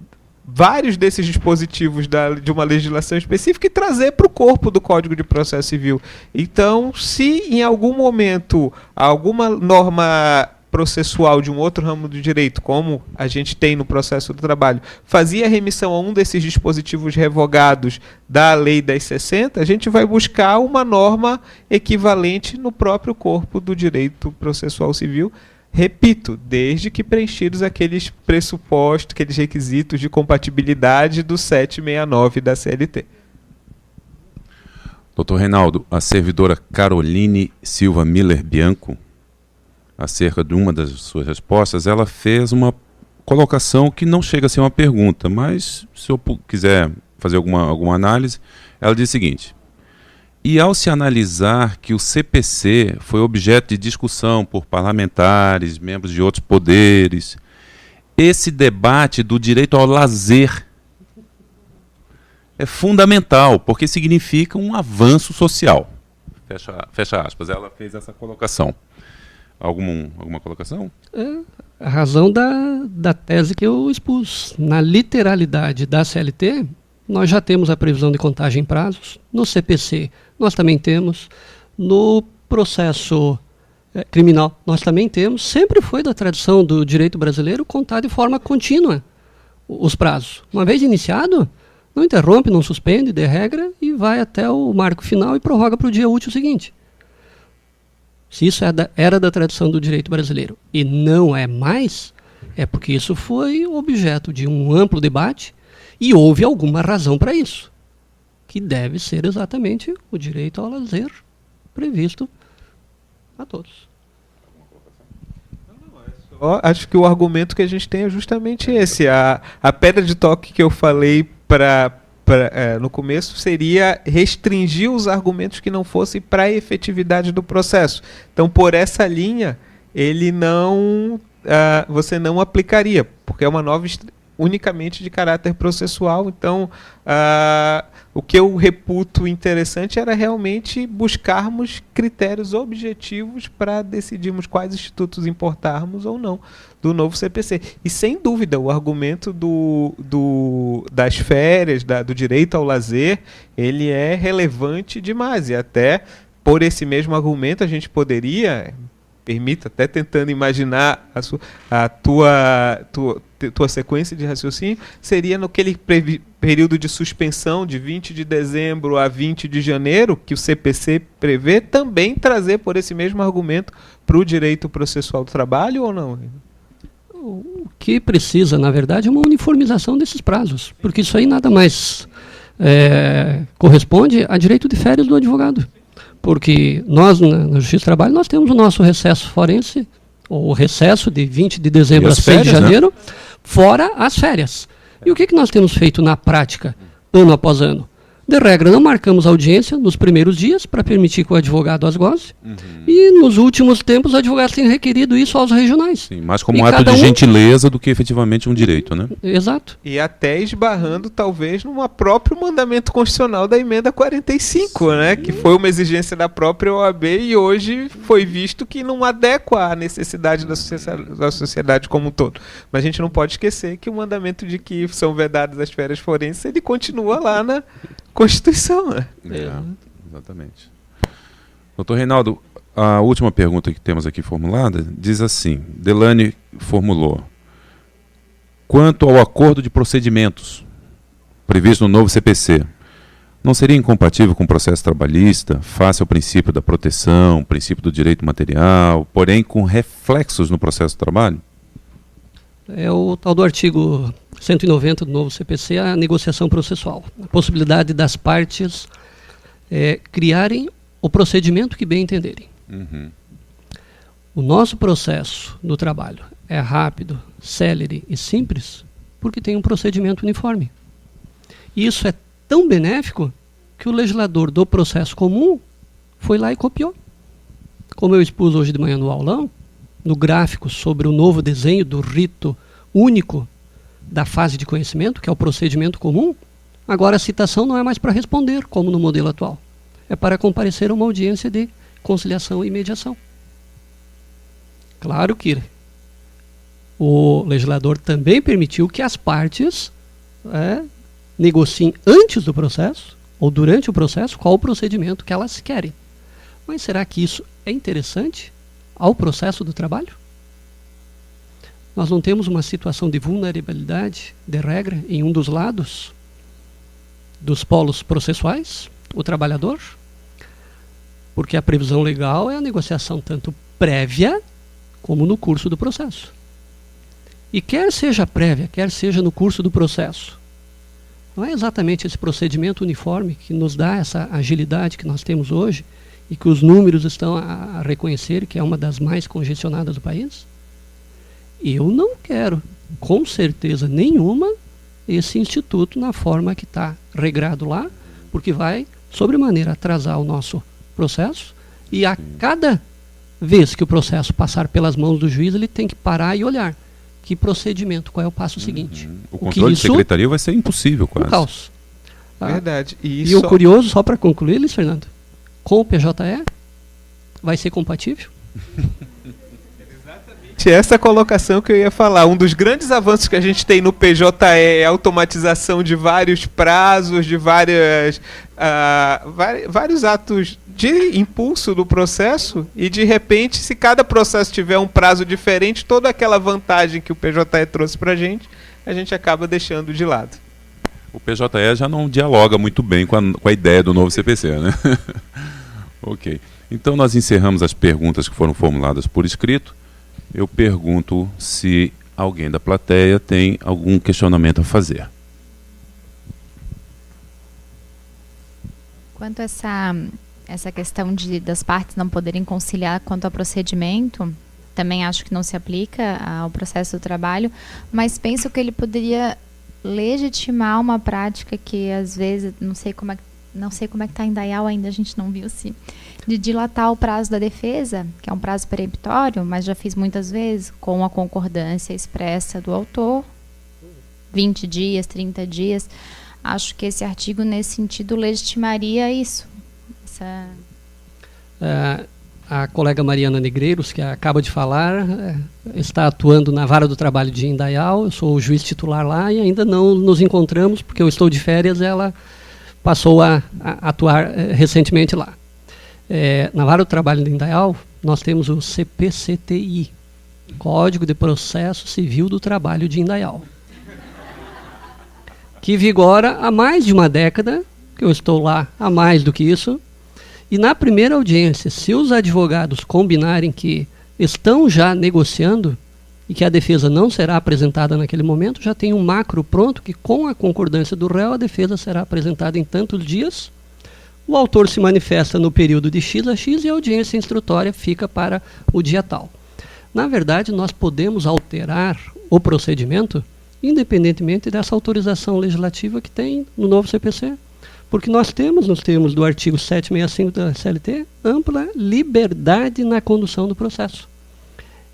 vários desses dispositivos de uma legislação específica e trazer para o corpo do Código de Processo Civil. Então, se em algum momento alguma norma processual de um outro ramo do direito, como a gente tem no processo do trabalho, fazia remissão a um desses dispositivos revogados da Lei 1060, a gente vai buscar uma norma equivalente no próprio corpo do direito processual civil, repito, desde que preenchidos aqueles pressupostos, aqueles requisitos de compatibilidade do 769 da CLT. Dr. Reinaldo, a servidora Caroline Silva Miller Bianco, acerca de uma das suas respostas, ela fez uma colocação que não chega a ser uma pergunta, mas se eu quiser fazer alguma análise, ela diz o seguinte: e ao se analisar que o CPC foi objeto de discussão por parlamentares, membros de outros poderes, esse debate do direito ao lazer é fundamental, porque significa um avanço social. Fecha aspas, ela fez essa colocação. Alguma colocação? A razão da tese que eu expus. Na literalidade da CLT, nós já temos a previsão de contagem em prazos. No CPC, nós também temos. No processo criminal, nós também temos. Sempre foi da tradição do direito brasileiro contar de forma contínua os prazos. Uma vez iniciado, não interrompe, não suspende, de regra, e vai até o marco final e prorroga para o dia útil seguinte. Se isso era da tradição do direito brasileiro e não é mais, é porque isso foi objeto de um amplo debate e houve alguma razão para isso, que deve ser exatamente o direito ao lazer previsto a todos. Acho que o argumento que a gente tem é justamente esse. A pedra de toque que eu falei no começo seria restringir os argumentos que não fossem para a efetividade do processo. Então, por essa linha, você não aplicaria, porque é uma norma unicamente de caráter processual. Então, o que eu reputo interessante era realmente buscarmos critérios objetivos para decidirmos quais institutos importarmos ou não do novo CPC. E, sem dúvida, o argumento das férias, do direito ao lazer, ele é relevante demais. E até, por esse mesmo argumento, a gente poderia... Permita, até tentando imaginar a tua sequência de raciocínio, seria naquele período de suspensão de 20 de dezembro a 20 de janeiro, que o CPC prevê, também trazer por esse mesmo argumento para o direito processual do trabalho ou não? O que precisa, na verdade, é uma uniformização desses prazos, porque isso aí nada mais corresponde a direito de férias do advogado. Porque nós, na Justiça do Trabalho, nós temos o nosso recesso forense, ou recesso de 20 de dezembro a 6 de janeiro, né? Fora as férias. E o que nós temos feito na prática, ano após ano? De regra, não marcamos audiência nos primeiros dias para permitir que o advogado as goze. E nos últimos tempos, os advogados têm requerido isso aos regionais. Sim, mais como um ato de gentileza do que efetivamente um direito, né? Exato. E até esbarrando, talvez, num próprio mandamento constitucional da emenda 45, né? Que foi uma exigência da própria OAB e hoje foi visto que não adequa à necessidade da sociedade como um todo. Mas a gente não pode esquecer que o mandamento de que são vedadas as férias forenses, ele continua lá na Constituição, né? Exatamente. Doutor Reinaldo, a última pergunta que temos aqui formulada diz assim, Delane formulou, quanto ao acordo de procedimentos previsto no novo CPC, não seria incompatível com o processo trabalhista, face ao princípio da proteção, princípio do direito material, porém com reflexos no processo do trabalho? É o tal do artigo 190 do novo CPC, a negociação processual. A possibilidade das partes criarem o procedimento que bem entenderem. O nosso processo do trabalho é rápido, célere e simples porque tem um procedimento uniforme. E isso é tão benéfico que o legislador do processo comum foi lá e copiou. Como eu expus hoje de manhã no aulão, no gráfico sobre o novo desenho do rito único da fase de conhecimento, que é o procedimento comum, agora a citação não é mais para responder, como no modelo atual. É para comparecer a uma audiência de conciliação e mediação. Claro que o legislador também permitiu que as partes negociem antes do processo, ou durante o processo, qual o procedimento que elas querem. Mas será que isso é interessante ao processo do trabalho? Nós não temos uma situação de vulnerabilidade, de regra, em um dos lados dos polos processuais, o trabalhador, porque a previsão legal é a negociação tanto prévia como no curso do processo. E quer seja prévia, quer seja no curso do processo, não é exatamente esse procedimento uniforme que nos dá essa agilidade que nós temos hoje e que os números estão a reconhecer que é uma das mais congestionadas do país? Eu não quero, com certeza nenhuma, esse instituto na forma que está regrado lá, porque vai, sobremaneira, atrasar o nosso processo e a cada vez que o processo passar pelas mãos do juiz, ele tem que parar e olhar que procedimento, qual é o passo seguinte. O controle de secretaria vai ser impossível, quase. Um caos. Verdade. E o curioso, só para concluir, Luiz Fernando, com o PJE, vai ser compatível? Essa colocação que eu ia falar. Um dos grandes avanços que a gente tem no PJE é a automatização de vários prazos, de vários atos de impulso do processo e, de repente, se cada processo tiver um prazo diferente, toda aquela vantagem que o PJE trouxe para a gente acaba deixando de lado. O PJE já não dialoga muito bem com a ideia do novo CPC, né? Ok. Então, nós encerramos as perguntas que foram formuladas por escrito. Eu pergunto se alguém da plateia tem algum questionamento a fazer. Quanto a essa questão das partes não poderem conciliar quanto ao procedimento, também acho que não se aplica ao processo do trabalho, mas penso que ele poderia legitimar uma prática que, às vezes, não sei como é que está em Dayal ainda, a gente não viu se... de dilatar o prazo da defesa, que é um prazo peremptório, mas já fiz muitas vezes, com a concordância expressa do autor, 20 dias, 30 dias. acho que esse artigo, nesse sentido, legitimaria isso. A colega Mariana Negreiros, que acaba de falar, está atuando na Vara do Trabalho de Indaial. Eu sou o juiz titular lá e ainda não nos encontramos, porque eu estou de férias. Ela passou a atuar recentemente lá. Na Vara do Trabalho de Indaial, nós temos o CPCTI, Código de Processo Civil do Trabalho de Indaial, que vigora há mais de uma década, que eu estou lá há mais do que isso. E na primeira audiência, se os advogados combinarem que estão já negociando e que a defesa não será apresentada naquele momento, já tem um macro pronto que, com a concordância do réu, a defesa será apresentada em tantos dias. O autor se manifesta no período de X a X e a audiência instrutória fica para o dia tal. Na verdade, nós podemos alterar o procedimento independentemente dessa autorização legislativa que tem no novo CPC. Porque nós temos, nos termos do artigo 765 da CLT, ampla liberdade na condução do processo.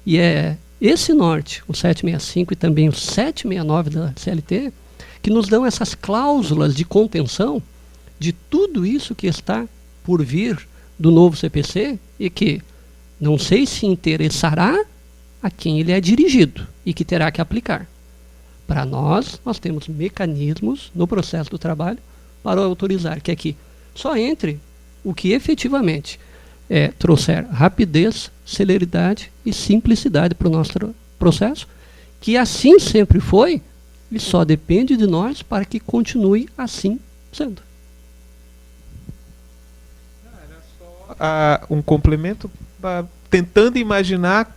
E é esse norte, o 765 e também o 769 da CLT, que nos dão essas cláusulas de contenção de tudo isso que está por vir do novo CPC e que não sei se interessará a quem ele é dirigido e que terá que aplicar. Para nós temos mecanismos no processo do trabalho para autorizar que aqui só entre o que efetivamente trouxer rapidez, celeridade e simplicidade para o nosso processo, que assim sempre foi e só depende de nós para que continue assim sendo. Era só um complemento, tentando imaginar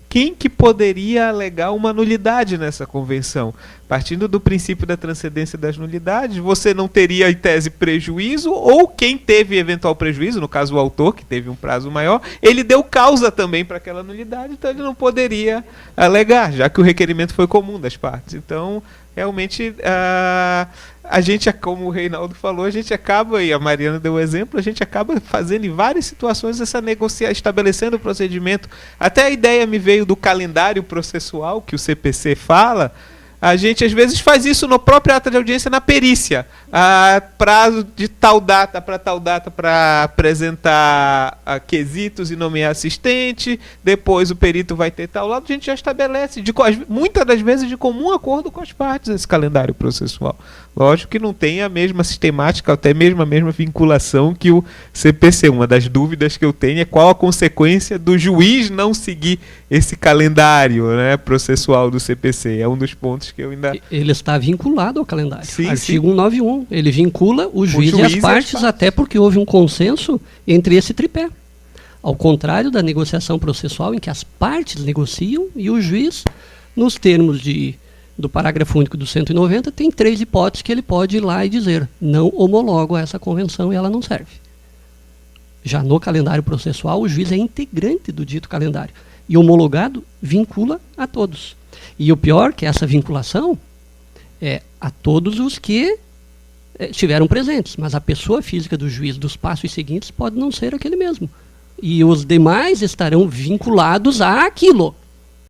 quem que poderia alegar uma nulidade nessa convenção. Partindo do princípio da transcendência das nulidades, você não teria, em tese, prejuízo, ou quem teve eventual prejuízo, no caso o autor, que teve um prazo maior, ele deu causa também para aquela nulidade, então ele não poderia alegar, já que o requerimento foi comum das partes. Então, realmente, a gente, como o Reinaldo falou, a gente acaba, e a Mariana deu o exemplo, a gente acaba fazendo em várias situações essa negociação, estabelecendo o procedimento. Até a ideia me veio do calendário processual, que o CPC fala. A gente às vezes faz isso no próprio ato de audiência na perícia. Prazo de tal data para apresentar quesitos e nomear assistente, depois o perito vai ter tal lado, a gente já estabelece, muitas das vezes de comum acordo com as partes, esse calendário processual. Lógico que não tem a mesma sistemática, até mesmo a mesma vinculação que o CPC. Uma das dúvidas que eu tenho é qual a consequência do juiz não seguir esse calendário, né, processual do CPC. É um dos pontos que eu ainda... Ele está vinculado ao calendário. Sim, Artigo sim. 191. Ele vincula o juiz e as partes, até porque houve um consenso entre esse tripé. Ao contrário da negociação processual, em que as partes negociam e o juiz, nos termos do parágrafo único do 190, tem 3 hipóteses que ele pode ir lá e dizer: não homologo a essa convenção e ela não serve. Já no calendário processual, o juiz é integrante do dito calendário. E homologado vincula a todos. E o pior que essa vinculação é a todos os que estiveram presentes. Mas a pessoa física do juiz dos passos seguintes pode não ser aquele mesmo. E os demais estarão vinculados àquilo.